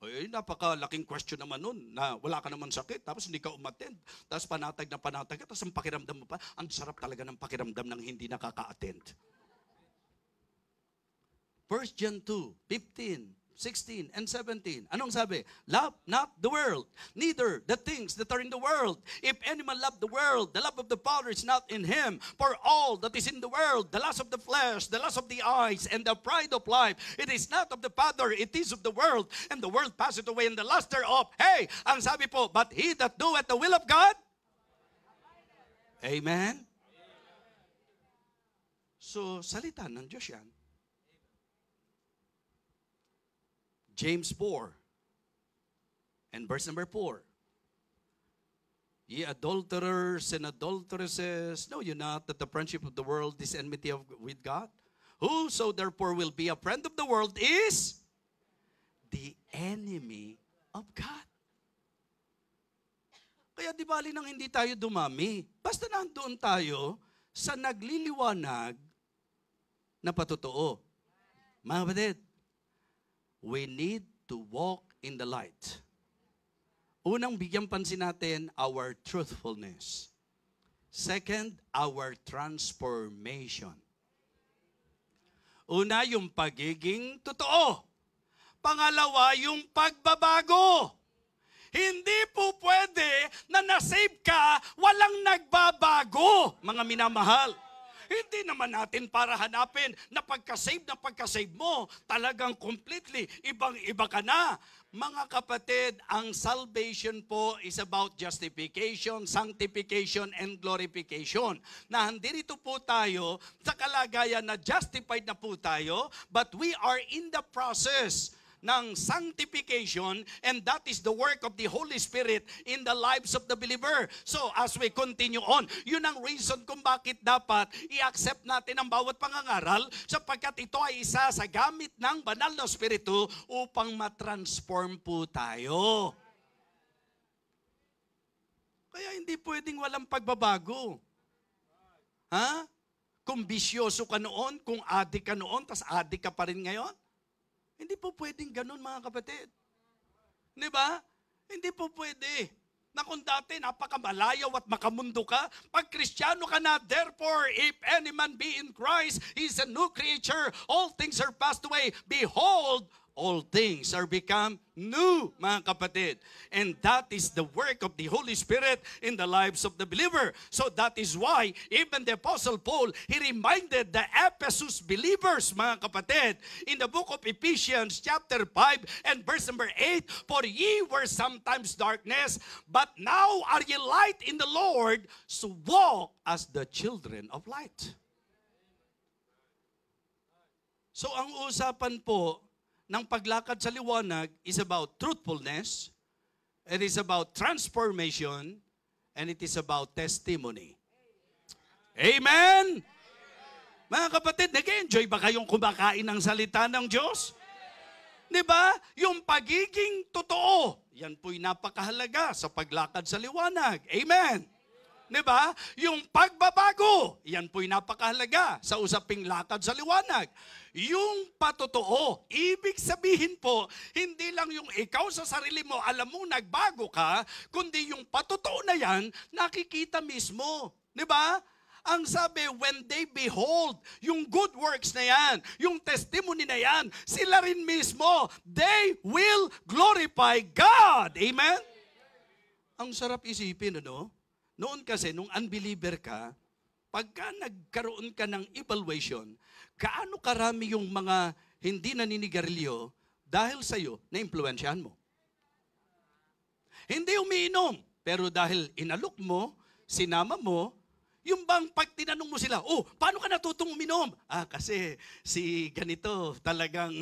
Napakalaking question naman nun, na wala ka naman sakit, tapos hindi ka umattend, tapos panatag ka, tapos ang pakiramdam mo pa, ang sarap talaga ng pakiramdam ng hindi nakaka-attend. 1 John 2, 15, 16, and 17. Anong sabi? Love not the world, neither the things that are in the world. If any man love the world, the love of the Father is not in him. For all that is in the world, the lust of the flesh, the lust of the eyes, and the pride of life, it is not of the Father, it is of the world. And the world passeth away, and the lust thereof. Hey, ang sabi po, but he that doeth the will of God, amen. So, salita ng Diyos yan. James 4 and verse number 4. Ye adulterers and adulteresses, know you not that the friendship of the world is enmity with God? Whoso therefore will be a friend of the world is the enemy of God. Kaya di bali nang hindi tayo dumami. Basta nandoon tayo sa nagliliwanag na patotoo. Mga kapatid, we need to walk in the light. Unang bigyan pansin natin, our truthfulness. Second, our transformation. Una, yung pagiging totoo. Pangalawa, yung pagbabago. Hindi po pwede na nasave ka, walang nagbabago, mga minamahal. Hindi naman natin para hanapin na pagka-save mo, talagang completely, ibang-iba ka na. Mga kapatid, ang salvation po is about justification, sanctification, and glorification. Na nandito po tayo sa kalagayan na justified na po tayo, but we are in the process ng sanctification, and that is the work of the Holy Spirit in the lives of the believer. So, as we continue on, yun ang reason kung bakit dapat i-accept natin ang bawat pangangaral, sapagkat ito ay isa sa gamit ng banal na Espiritu upang matransform po tayo. Kaya hindi pwedeng walang pagbabago. Ha? Kung bisyoso ka noon, kung adik ka noon, tas adik ka pa rin ngayon, hindi po pwedeng ganun, mga kapatid. Di ba? Hindi po pwede. Na kung dati napakamalayaw at makamundo ka, pag Kristiyano ka na, therefore, if any man be in Christ, he is a new creature. All things are passed away. Behold, all things are become new, mga kapatid. And that is the work of the Holy Spirit in the lives of the believer. So that is why even the Apostle Paul, he reminded the Ephesus believers, mga kapatid, in the book of Ephesians chapter 5 and verse number 8, for ye were sometimes darkness, but now are ye light in the Lord, so walk as the children of light. So ang usapan po ng paglakad sa liwanag is about truthfulness, it is about transformation, and it is about testimony. Amen? Mga kapatid, nag-enjoy ba kayong kumakain ng salita ng Diyos? Diba? Yung pagiging totoo, yan po'y napakahalaga sa paglakad sa liwanag. Amen? Diba? Yung pagbabago, yan po'y napakahalaga sa usaping lakad sa liwanag. Yung patotoo, ibig sabihin po, hindi lang yung ikaw sa sarili mo, alam mo nagbago ka, kundi yung patotoo na yan, nakikita mismo. Diba? Ang sabi, when they behold, yung good works na yan, yung testimony na yan, sila rin mismo, they will glorify God. Amen? Ang sarap isipin, ano? Noon kasi, nung unbeliever ka, pagka nagkaroon ka ng evaluation, gaano karami yung mga hindi naninigarilyo dahil sa'yo na-impluensyahan mo. Hindi umiinom, pero dahil inalok mo, sinama mo, yung bang pag tinanong mo sila, oh, paano ka natutong uminom? Kasi si ganito talagang,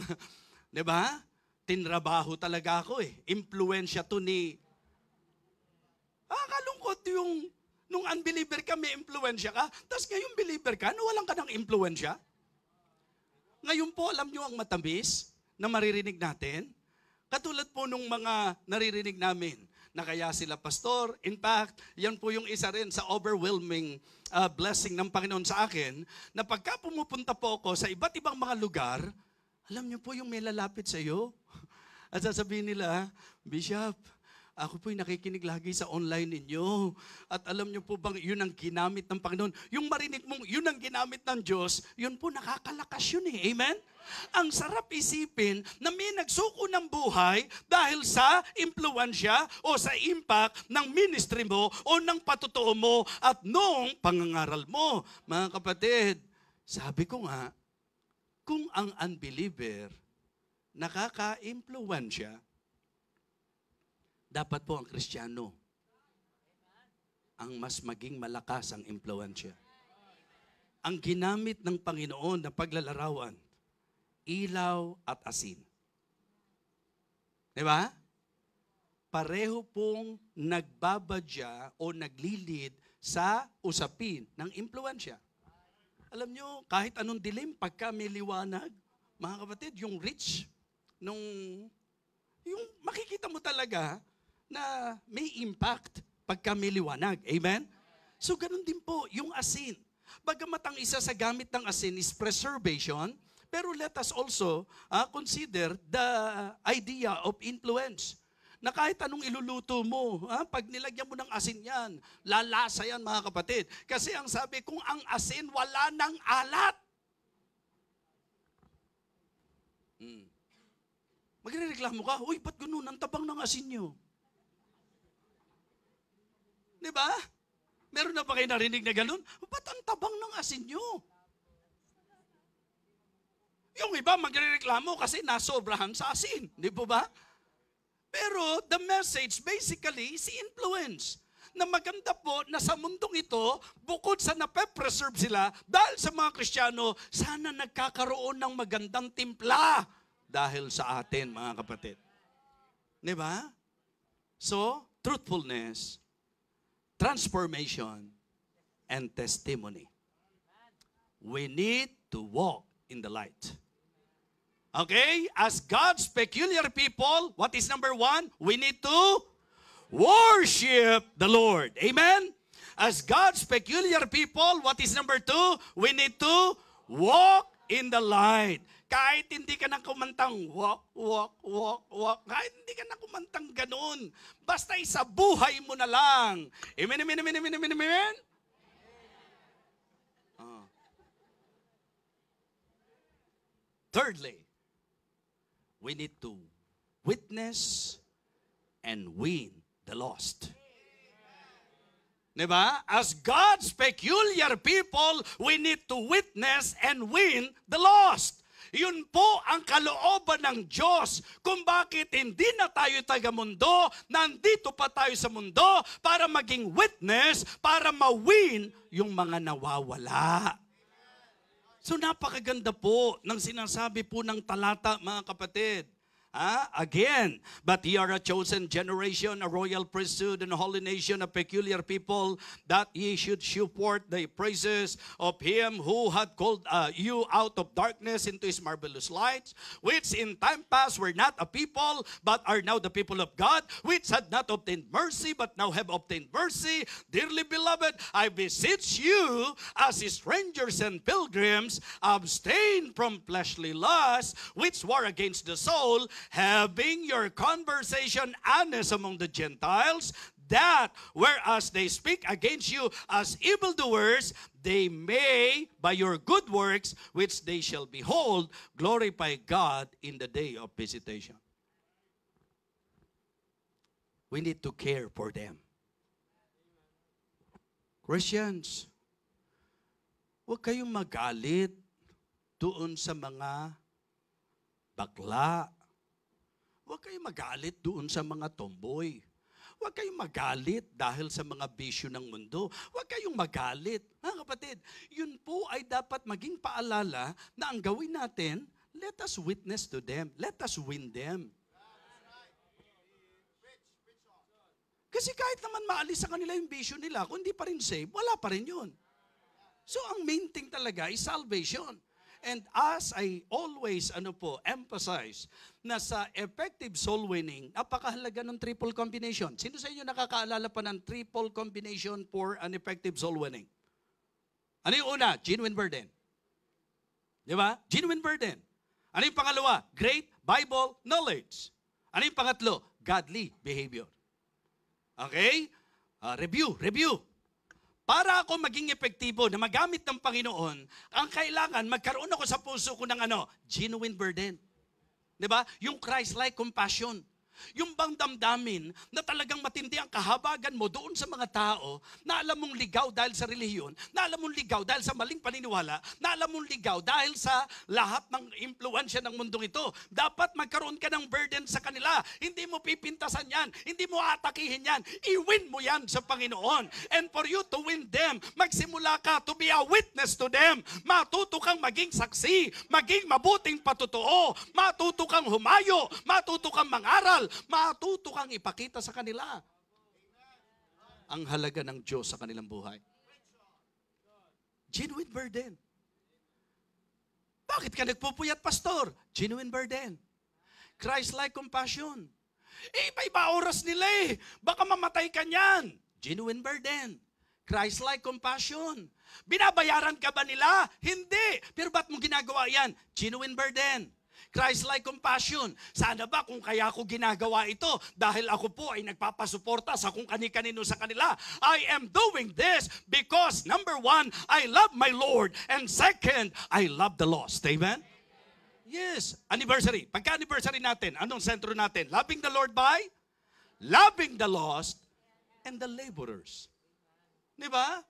di ba? Tinrabaho talaga ako eh. Impluensya to ni... kalungkot yung nung unbeliever ka, may impluensya ka. Tapos ngayon believer ka, nawalan ka ng impluensya. Ngayon po, alam nyo ang matamis na maririnig natin? Katulad po nung mga naririnig namin na kaya sila pastor. In fact, yan po yung isa rin sa overwhelming blessing ng Panginoon sa akin, na pagka pumupunta po ako sa iba't ibang mga lugar, alam nyo po yung may lalapit sa iyo. At sasabihin nila, Bishop, ako po'y nakikinig lagi sa online ninyo. At alam niyo po bang yun ang ginamit ng Panginoon? Yung marinig mong yun ang ginamit ng Diyos, yun po nakakalakas yun eh. Amen? Ang sarap isipin na may nagsuko ng buhay dahil sa impluensya o sa impact ng ministry mo o ng patotoo mo at nung pangangaral mo. Mga kapatid, sabi ko nga, kung ang unbeliever nakaka-impluensya, dapat po ang Kristiyano ang mas maging malakas ang impluensya. ang ginamit ng Panginoon na paglalarawan, ilaw at asin. Di ba? Pareho pong nagbabadya o naglilid sa usapin ng impluensya. Alam nyo, kahit anong dilim, pagka may liwanag, mga kapatid, yung rich, yung makikita mo talaga na may impact pagka may liwanag. Amen? So, ganun din po, yung asin. Bagamat ang isa sa gamit ng asin is preservation, pero let us also consider the idea of influence. Na kahit anong iluluto mo, pag nilagyan mo ng asin yan, lalasa yan mga kapatid. Kasi ang sabi, kung ang asin wala ng alat, magrereklamo ka, uy, ba't ganun? Ang tabang ng asin nyo. Di ba? Meron na pa kayo narinig na ganun? Ba't ang tabang ng asin nyo? Yung iba magrereklamo kasi nasobrahan sa asin. Di po ba? Pero the message basically is influence. Na maganda po na sa mundong ito, bukod sa nape-preserve sila, dahil sa mga Kristiyano, sana nagkakaroon ng magandang timpla dahil sa atin, mga kapatid. Di ba? So, truthfulness, transformation, and testimony. We need to walk in the light. Okay? As God's peculiar people, what is number one? We need to worship the Lord. Amen? As God's peculiar people, what is number two? We need to walk in the light. Kahit hindi ka na kumantang walk, walk, walk, walk. Kahit hindi ka na kumantang ganun. Basta isa buhay mo na lang. Amen, amen, amen, amen, amen, amen. Thirdly, we need to witness and win the lost. Diba? As God's peculiar people, we need to witness and win the lost. Yun po ang kalooban ng Diyos kung bakit hindi na tayo taga-mundo, nandito pa tayo sa mundo para maging witness, para ma-win yung mga nawawala. So napakaganda po ng sinasabi po ng talata, mga kapatid. Again, but ye are a chosen generation, a royal priesthood, and a holy nation, a peculiar people, that ye should show forth the praises of him who had called you out of darkness into his marvelous light, which in time past were not a people, but are now the people of God, which had not obtained mercy, but now have obtained mercy. Dearly beloved, I beseech you, as strangers and pilgrims, abstain from fleshly lusts, which war against the soul, having your conversation honest among the Gentiles, that whereas they speak against you as evildoers, they may, by your good works, which they shall behold, glorify God in the day of visitation. We need to care for them. Christians, huwag kayong magalit doon sa mga bakla. Huwag kayong magalit doon sa mga tomboy. Huwag kayong magalit dahil sa mga bisyo ng mundo. Huwag kayong magalit. Kapatid, yun po ay dapat maging paalala na ang gawin natin, let us witness to them. Let us win them. Kasi kahit naman maalis sa kanila yung bisyo nila, kung hindi pa rin save, wala pa rin yun. So ang main thing talaga is salvation. And as I always emphasize na sa effective soul winning, napakahalaga ng triple combination. Sino sa inyo nakakaalala pa ng triple combination for an effective soul winning? Ano yung una? Genuine burden. Di ba? Genuine burden. Ano yung pangalawa? Great Bible knowledge. Ano yung pangatlo? Godly behavior. Okay? Review. Para ako maging epektibo na magamit ng Panginoon, ang kailangan, magkaroon ako sa puso ko ng genuine burden. Diba? Yung Christ-like compassion. Yung bang damdamin na talagang matindi ang kahabagan mo doon sa mga tao na alam mong ligaw dahil sa relihiyon, na alam mong ligaw dahil sa maling paniniwala, na alam mong ligaw dahil sa lahat ng impluensya ng mundong ito. Dapat magkaroon ka ng burden sa kanila. Hindi mo pipintasan yan. Hindi mo atakihin yan. I-win mo yan sa Panginoon. And for you to win them, magsimula ka to be a witness to them. Matuto kang maging saksi, maging mabuting patotoo, matuto kang humayo, matuto kang mangaral, matuto kang ipakita sa kanila ang halaga ng Diyos sa kanilang buhay. Genuine burden. Bakit ka nagpupuyat, pastor? Genuine burden. Christ-like compassion. Iba-iba oras nila eh. Baka mamatay ka niyan. Genuine burden. Christ-like compassion. Binabayaran ka ba nila? Hindi. Pero ba't mo ginagawa yan? Genuine burden. Christ-like compassion. Sana ba kung kaya ako ginagawa ito dahil ako po ay nagpapasuporta sa kung kani-kanino sa kanila. I am doing this because number one, I love my Lord. And second, I love the lost. Amen? Yes. Anniversary. Pagka-anniversary natin, anong sentro natin? Loving the Lord by? Loving the lost and the laborers. Diba?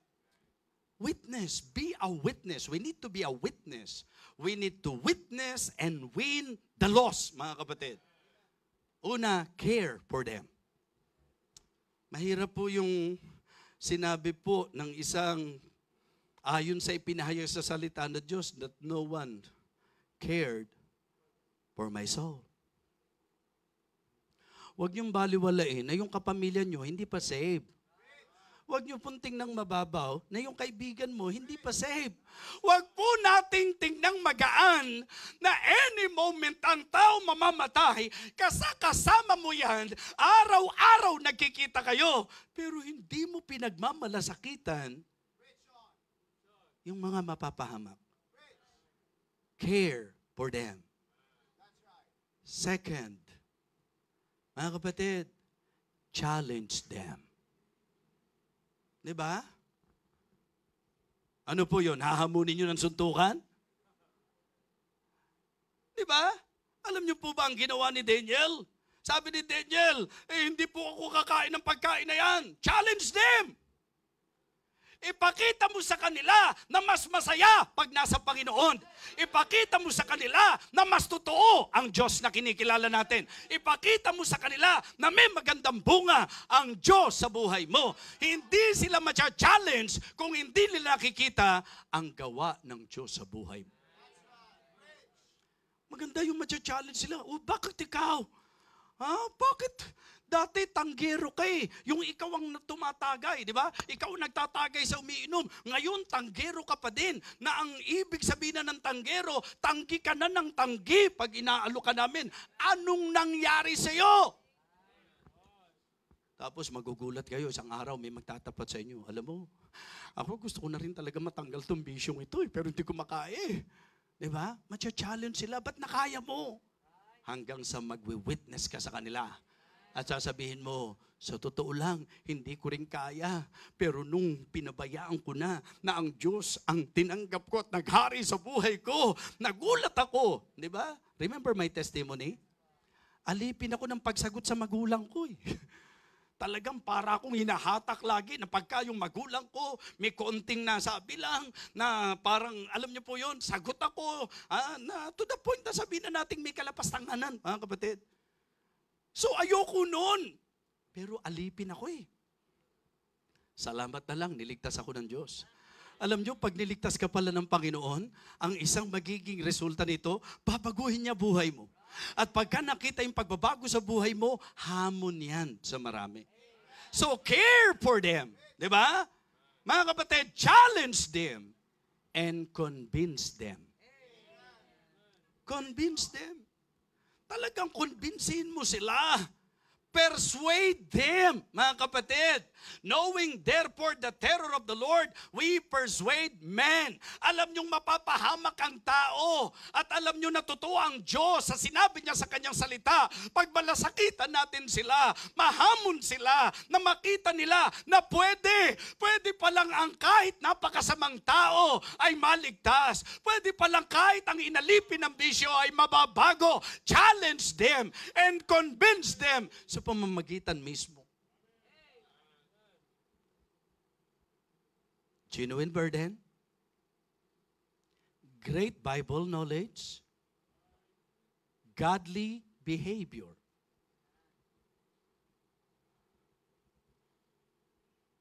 Witness. Be a witness. We need to be a witness. We need to witness and win the lost, mga kapatid. Una, care for them. Mahirap po yung sinabi po ng isang, ayon sa ipinahayag sa salita ng Diyos, that no one cared for my soul. Huwag niyong baliwalain na yung kapamilya niyo hindi pa saved. Huwag niyo pong tingnang mababaw na yung kaibigan mo hindi pa saved. Huwag po nating tingnang magaan na any moment ang tao mamamatay, kasama mo yan, araw-araw nagkikita kayo, pero hindi mo pinagmamalasakitan yung mga mapapahamak. Care for them. Second, mga kapatid, challenge them. Diba? Ano po yun? Hahamunin nyo ng suntukan? Diba? Alam nyo po ba ang ginawa ni Daniel? Sabi ni Daniel, hindi po ako kakain ng pagkain na yan. Challenge them! Ipakita mo sa kanila na mas masaya pag nasa Panginoon. Ipakita mo sa kanila na mas totoo ang Diyos na kinikilala natin. Ipakita mo sa kanila na may magandang bunga ang Diyos sa buhay mo. Hindi sila ma-challenge kung hindi nila nakikita ang gawa ng Diyos sa buhay mo. Maganda yung ma-challenge sila. O bakit ikaw? Bakit? Dati tanggero ka eh. Yung ikaw ang tumatagay, di ba? Ikaw nagtatagay sa umiinom. Ngayon, tanggero ka pa din. Na ang ibig sabihin na ng tanggero, tanggi ka na ng tanggi pag inaalo ka namin. Anong nangyari sa'yo? Tapos magugulat kayo, isang araw may magtatapat sa inyo. Alam mo, ako gusto ko na rin talaga matanggal tong bisyong ito eh, pero hindi ko makaya eh. Di ba? Matcha-challenge sila, ba't nakaya mo? Hanggang sa magwi-witness ka sa kanila. At sasabihin mo, sa totoo lang, hindi ko rin kaya. Pero nung pinabayaan ko na ang Diyos ang tinanggap ko at naghari sa buhay ko, nagulat ako. Di ba? Remember my testimony? Alipin ako ng pagsagot sa magulang ko eh. Talagang para akong hinahatak lagi na pagka yung magulang ko, may konting nasabi lang na parang, alam niyo po yun, sagot ako. Na to the point na sabihin na natin may kalapastanganan, mga kapatid. So ayoko nun. Pero alipin ako eh. Salamat na lang, niligtas ako ng Diyos. Alam nyo, pag niligtas ka pala ng Panginoon, ang isang magiging resulta nito, babaguhin niya buhay mo. At pagka nakita yung pagbabago sa buhay mo, hamon yan sa marami. So care for them. Di ba? Mga kapatid, challenge them and convince them. Convince them. Talagang convincein mo sila. Persuade them, mga kapatid. Knowing therefore the terror of the Lord, we persuade men. Alam niyong mapapahamak ang tao at alam niyo na totoo ang Diyos sa sinabi niya sa kanyang salita. Pag malasakitan natin sila, mahamon sila, na makita nila na pwede palang ang kahit napakasamang tao ay maligtas. Pwede palang kahit ang inalipin ng bisyo ay mababago. Challenge them and convince them sa pamamagitan mismo. Genuine burden, great Bible knowledge, godly behavior.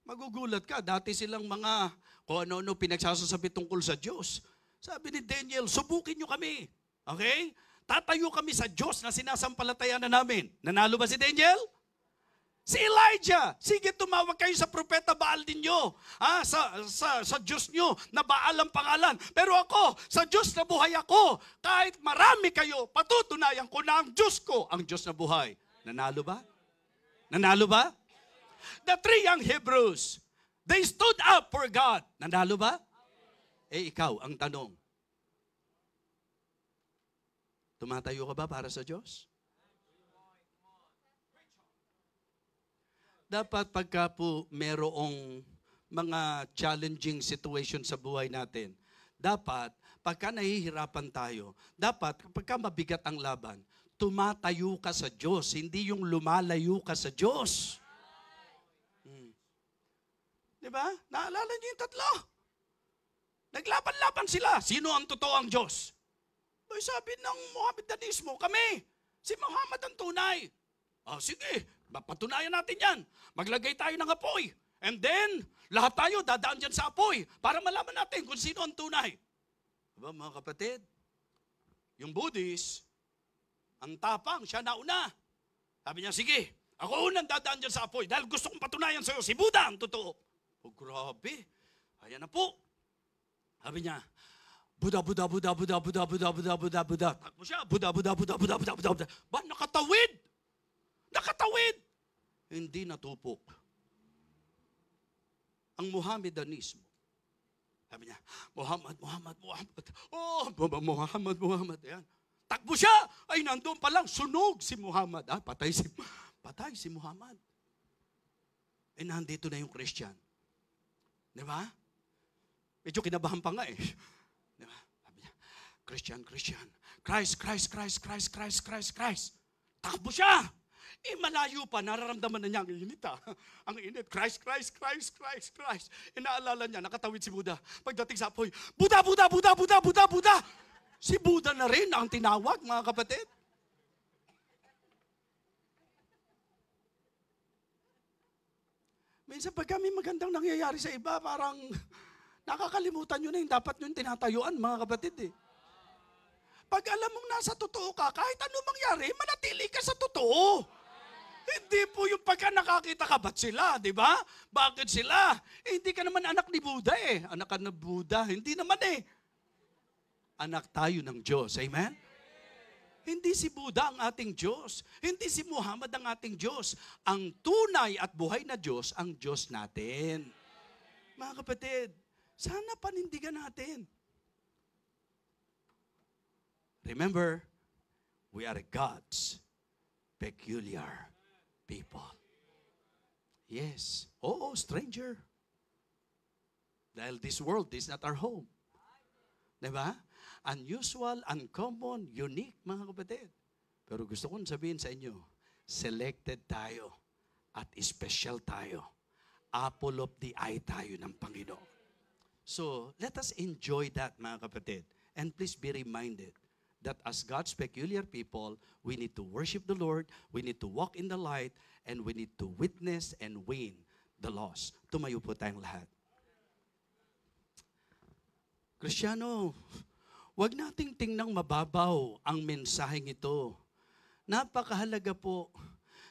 Magugulat ka, dati silang mga kung ano-ano pinagsasasabi tungkol sa Diyos. Sabi ni Daniel, subukin nyo kami. Okay? Tatayo kami sa Diyos na sinasampalatayan na namin. Nanalo ba si Daniel? Si Elijah, sige tumawag kayo sa propeta Baal ninyo. Sa Diyos nyo na Baal ang pangalan. Pero ako, sa Diyos na buhay ako, kahit marami kayo, patutunayan ko na ang Diyos ko, ang Diyos na buhay. Nanalo ba? Nanalo ba? The three young Hebrews, they stood up for God. Nanalo ba? Ikaw, ang tanong. Tumatayo ka ba para sa Diyos? Dapat pagka po merong mga challenging situation sa buhay natin, dapat pagka nahihirapan tayo, dapat pagka mabigat ang laban, tumatayo ka sa Diyos, hindi yung lumalayo ka sa Diyos. Diba? Naalala niyo yung tatlo? Naglaban-laban sila. Sino ang totoong Diyos? Ay, sabi ng Mohammedanismo, kami. Si Muhammad ang tunay. Sige, patunayan natin yan. Maglagay tayo ng apoy. And then, lahat tayo dadaan dyan sa apoy para malaman natin kung sino ang tunay. Diba, mga kapatid? Yung Buddhist, ang tapang, siya nauna. Sabi niya, sige, ako unang dadaan dyan sa apoy dahil gusto kong patunayan sa'yo, si Buddha ang totoo. Oh, grabe. Ayan na po. Sabi niya, Buddha, Buddha, Buddha, Buddha, Buddha, Buddha, Buddha, Buddha, Buddha. Takbo siya, Buddha, Buddha, Buddha, Buddha, Buddha, Buddha, Buddha. Ba, nakatawid. Nakatawid. Hindi natupok. Ang Mohammedanismo. Sabi niya, Muhammad, Muhammad, Muhammad. Oh, Muhammad, Muhammad. Ayan. Takbo siya. Ay, nandun pa lang. Sunog si Muhammad. Patay si Muhammad. Nandito na yung Christian. Di ba? Medyo kinabahan pa nga eh. Di ba? Sabi niya, Christian, Christian. Christ, Christ, Christ, Christ, Christ, Christ, Christ. Takbo siya. Malayo pa, nararamdaman na niya ang init Ang init. Christ, Christ, Christ, Christ, Christ. Naalala niya, nakatawid si Buddha. Pagdating sa apoy, Buddha, Buddha, Buddha, Buddha, Buddha, Buddha. Si Buddha na rin ang tinawag, mga kapatid. Minsan pag kami magandang nangyayari sa iba, parang nakakalimutan nyo na yung dapat nyo yung tinatayuan, mga kapatid eh. Pag alam mong nasa totoo ka, kahit ano mangyari, manatili ka sa totoo. Hindi po yung pagka nakakita ka, ba't sila, di ba? Bakit sila? Hindi ka naman anak ni Buddha eh. Anak ka na Buddha, hindi naman eh. Anak tayo ng Diyos, amen? Hindi si Buddha ang ating Diyos. Hindi si Muhammad ang ating Diyos. Ang tunay at buhay na Diyos, ang Diyos natin. Mga kapatid, sana panindigan natin. Remember, we are God's peculiar people. Yes. Oo, stranger. Dahil this world is not our home. Diba? Unusual, uncommon, unique, mga kapatid. Pero gusto kong sabihin sa inyo, selected tayo at special tayo. Apple of the eye tayo ng Panginoon. So, let us enjoy that, mga kapatid. And please be reminded that as God's peculiar people, we need to worship the Lord, we need to walk in the light, and we need to witness and win the lost. Tumayo po tayong lahat. Kristiyano, huwag nating tingnang mababaw ang mensaheng ito. Napakahalaga po.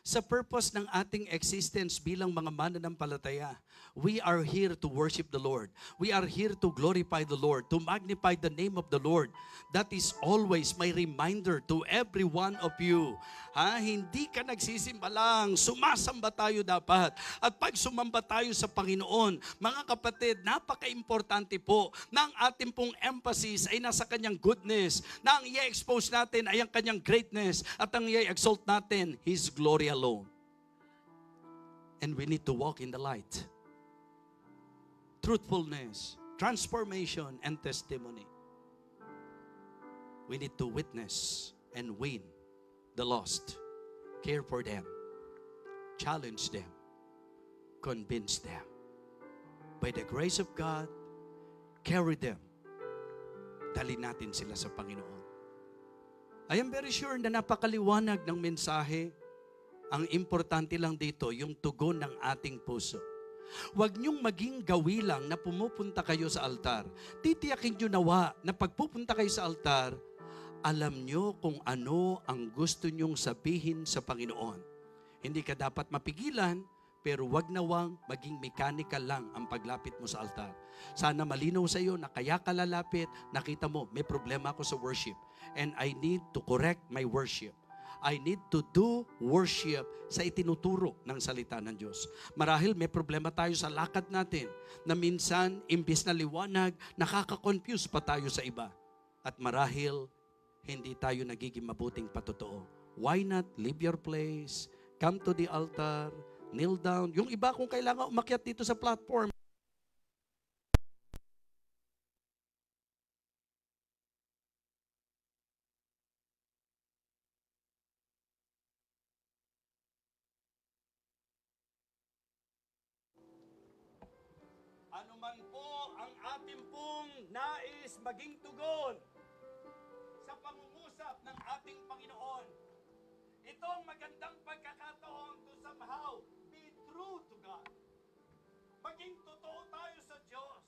sa purpose ng ating existence bilang mga mananampalataya. We are here to worship the Lord. We are here to glorify the Lord, to magnify the name of the Lord. That is always my reminder to every one of you. Hindi ka nagsisimba lang, sumasamba tayo dapat. At pag sumamba tayo sa Panginoon, mga kapatid, napaka-importante po na ang ating pong emphasis ay nasa kanyang goodness, na ang i-expose natin ay ang kanyang greatness, at ang i-exalt natin, His glory alone. And we need to walk in the light. Truthfulness, transformation, and testimony. We need to witness and win the lost. Care for them. Challenge them. Convince them. By the grace of God, carry them. Dali natin sila sa Panginoon. I am very sure na napakaliwanag ng mensahe. Ang importante lang dito, yung tugon ng ating puso. Huwag niyong maging gawi lang na pumupunta kayo sa altar. Titiyakin niyo nawa na pagpupunta kayo sa altar, alam niyo kung ano ang gusto niyong sabihin sa Panginoon. Hindi ka dapat mapigilan, pero wag nawang maging mechanical lang ang paglapit mo sa altar. Sana malinaw sa iyo na kaya ka lalapit, nakita mo, may problema ako sa worship. And I need to correct my worship. I need to do worship sa itinuturo ng salita ng Diyos. Marahil may problema tayo sa lakad natin na minsan, imbis na liwanag, nakaka-confuse pa tayo sa iba. At marahil, hindi tayo nagiging mabuting patotoo. Why not leave your place, come to the altar, kneel down. Yung iba kung kailangan umakyat dito sa platform, anuman po ang ating pong nais maging tugon sa pangungusap ng ating Panginoon. Itong magandang pagkakataon to somehow be true to God. Maging totoo tayo sa Diyos.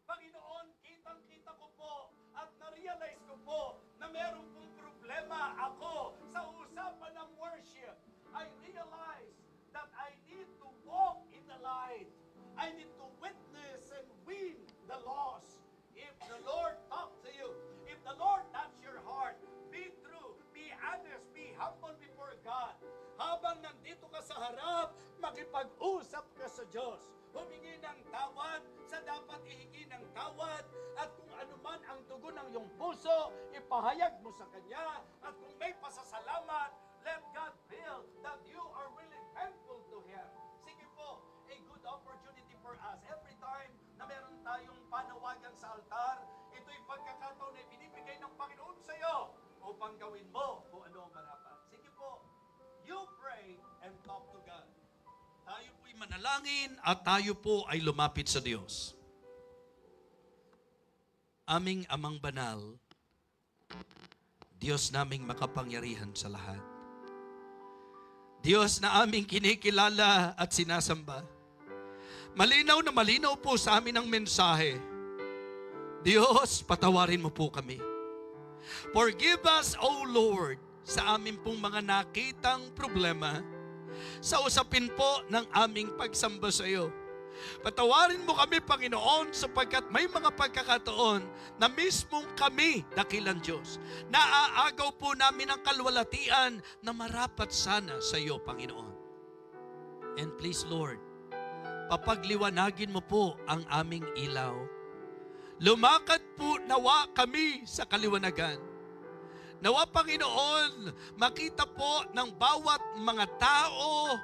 Panginoon, kitang-kita ko po at na-realize ko po na meron pong problema ako sa usapan ng worship. I realize that I need to walk in the light. I need to witness and win the lost. If the Lord talks to you, if the Lord touch your heart, be true, be honest, be humble before God. Habang nandito ka sa harap, makipag-usap ka sa Diyos. Humingi ng tawad sa dapat ihingi ng tawad, at kung anuman ang tugon ng iyong puso, ipahayag mo sa Kanya, at kung may pasasalamat, let God feel that you are really thankful to Him. Sige po, a good opportunity for us. Every time na meron tayong panawagan sa altar, ito'y pagkakataon na binibigay ng Panginoon sa iyo upang gawin mo kung ano ang marapat. Sige po, you pray and talk to God. Tayo po'y manalangin at tayo po ay lumapit sa Diyos. Aming Amang Banal, Diyos naming makapangyarihan sa lahat. Diyos na aming kinikilala at sinasamba. Malinaw na malinaw po sa amin ang mensahe. Diyos, patawarin mo po kami. Forgive us, O Lord, sa amin pong mga nakitang problema, sa usapin po ng aming pagsamba sa iyo. Patawarin mo kami, Panginoon, sapagkat may mga pagkakataon na mismong kami, dakilang Diyos, naaagaw po namin ang kalwalatian na marapat sana sa iyo, Panginoon. And please, Lord, papagliwanagin mo po ang aming ilaw. Lumakad po nawa kami sa kaliwanagan. Nawa, Panginoon, makita po ng bawat mga tao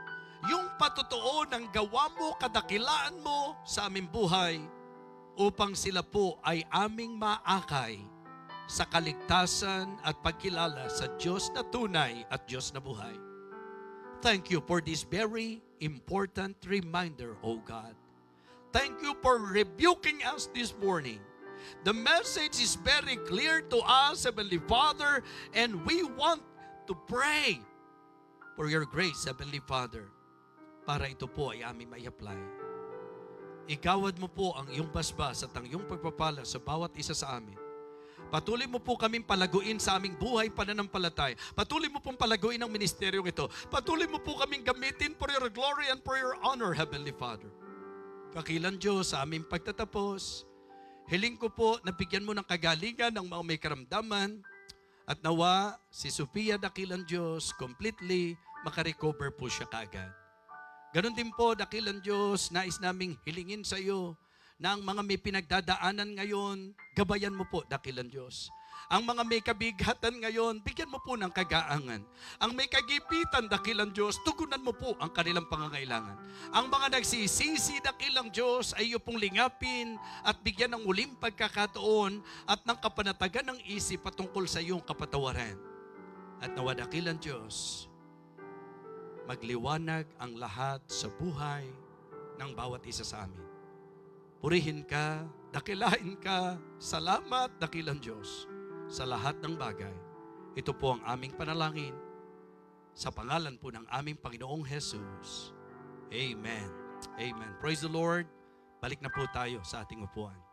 yung patotoo ng gawa mo, kadakilaan mo sa aming buhay, upang sila po ay aming maakay sa kaligtasan at pagkilala sa Diyos na tunay at Diyos na buhay. Thank you for this very important reminder, O God. Thank you for rebuking us this morning. The message is very clear to us, Heavenly Father, and we want to pray for your grace, Heavenly Father, para ito po ay aming mai-apply. Igawad mo po ang iyong basbas at ang iyong pagpapala sa bawat isa sa amin. Patuloy mo po kaming palaguin sa aming buhay pananampalataya. Patuloy mo pong palaguin ang ministeryong ito. Patuloy mo po kaming gamitin for your glory and for your honor, Heavenly Father. Kakilan Diyos, sa aming pagtatapos, hiling ko po na bigyan mo ng kagalingan ng mga may karamdaman at nawa si Sophia Dakilan Diyos completely makarecover po siya kaagad. Ganon din po, Dakilan Diyos, nais naming hilingin sa iyo na ang mga may pinagdadaanan ngayon, gabayan mo po, Dakilan Diyos. Ang mga may kabighatan ngayon, bigyan mo po ng kagaangan. Ang may kagipitan, Dakilan Diyos, tugunan mo po ang kanilang pangangailangan. Ang mga nagsisisi, Dakilang Diyos, ay iyo pong lingapin at bigyan ng muling pagkakataon at ng kapanatagan ng isip patungkol sa iyong kapatawaran. At nawa, Dakilan Diyos, magliwanag ang lahat sa buhay ng bawat isa sa amin. Purihin ka, dakilain ka, salamat, Dakilang Diyos, sa lahat ng bagay. Ito po ang aming panalangin sa pangalan po ng aming Panginoong Jesus. Amen. Amen. Praise the Lord. Balik na po tayo sa ating upuan.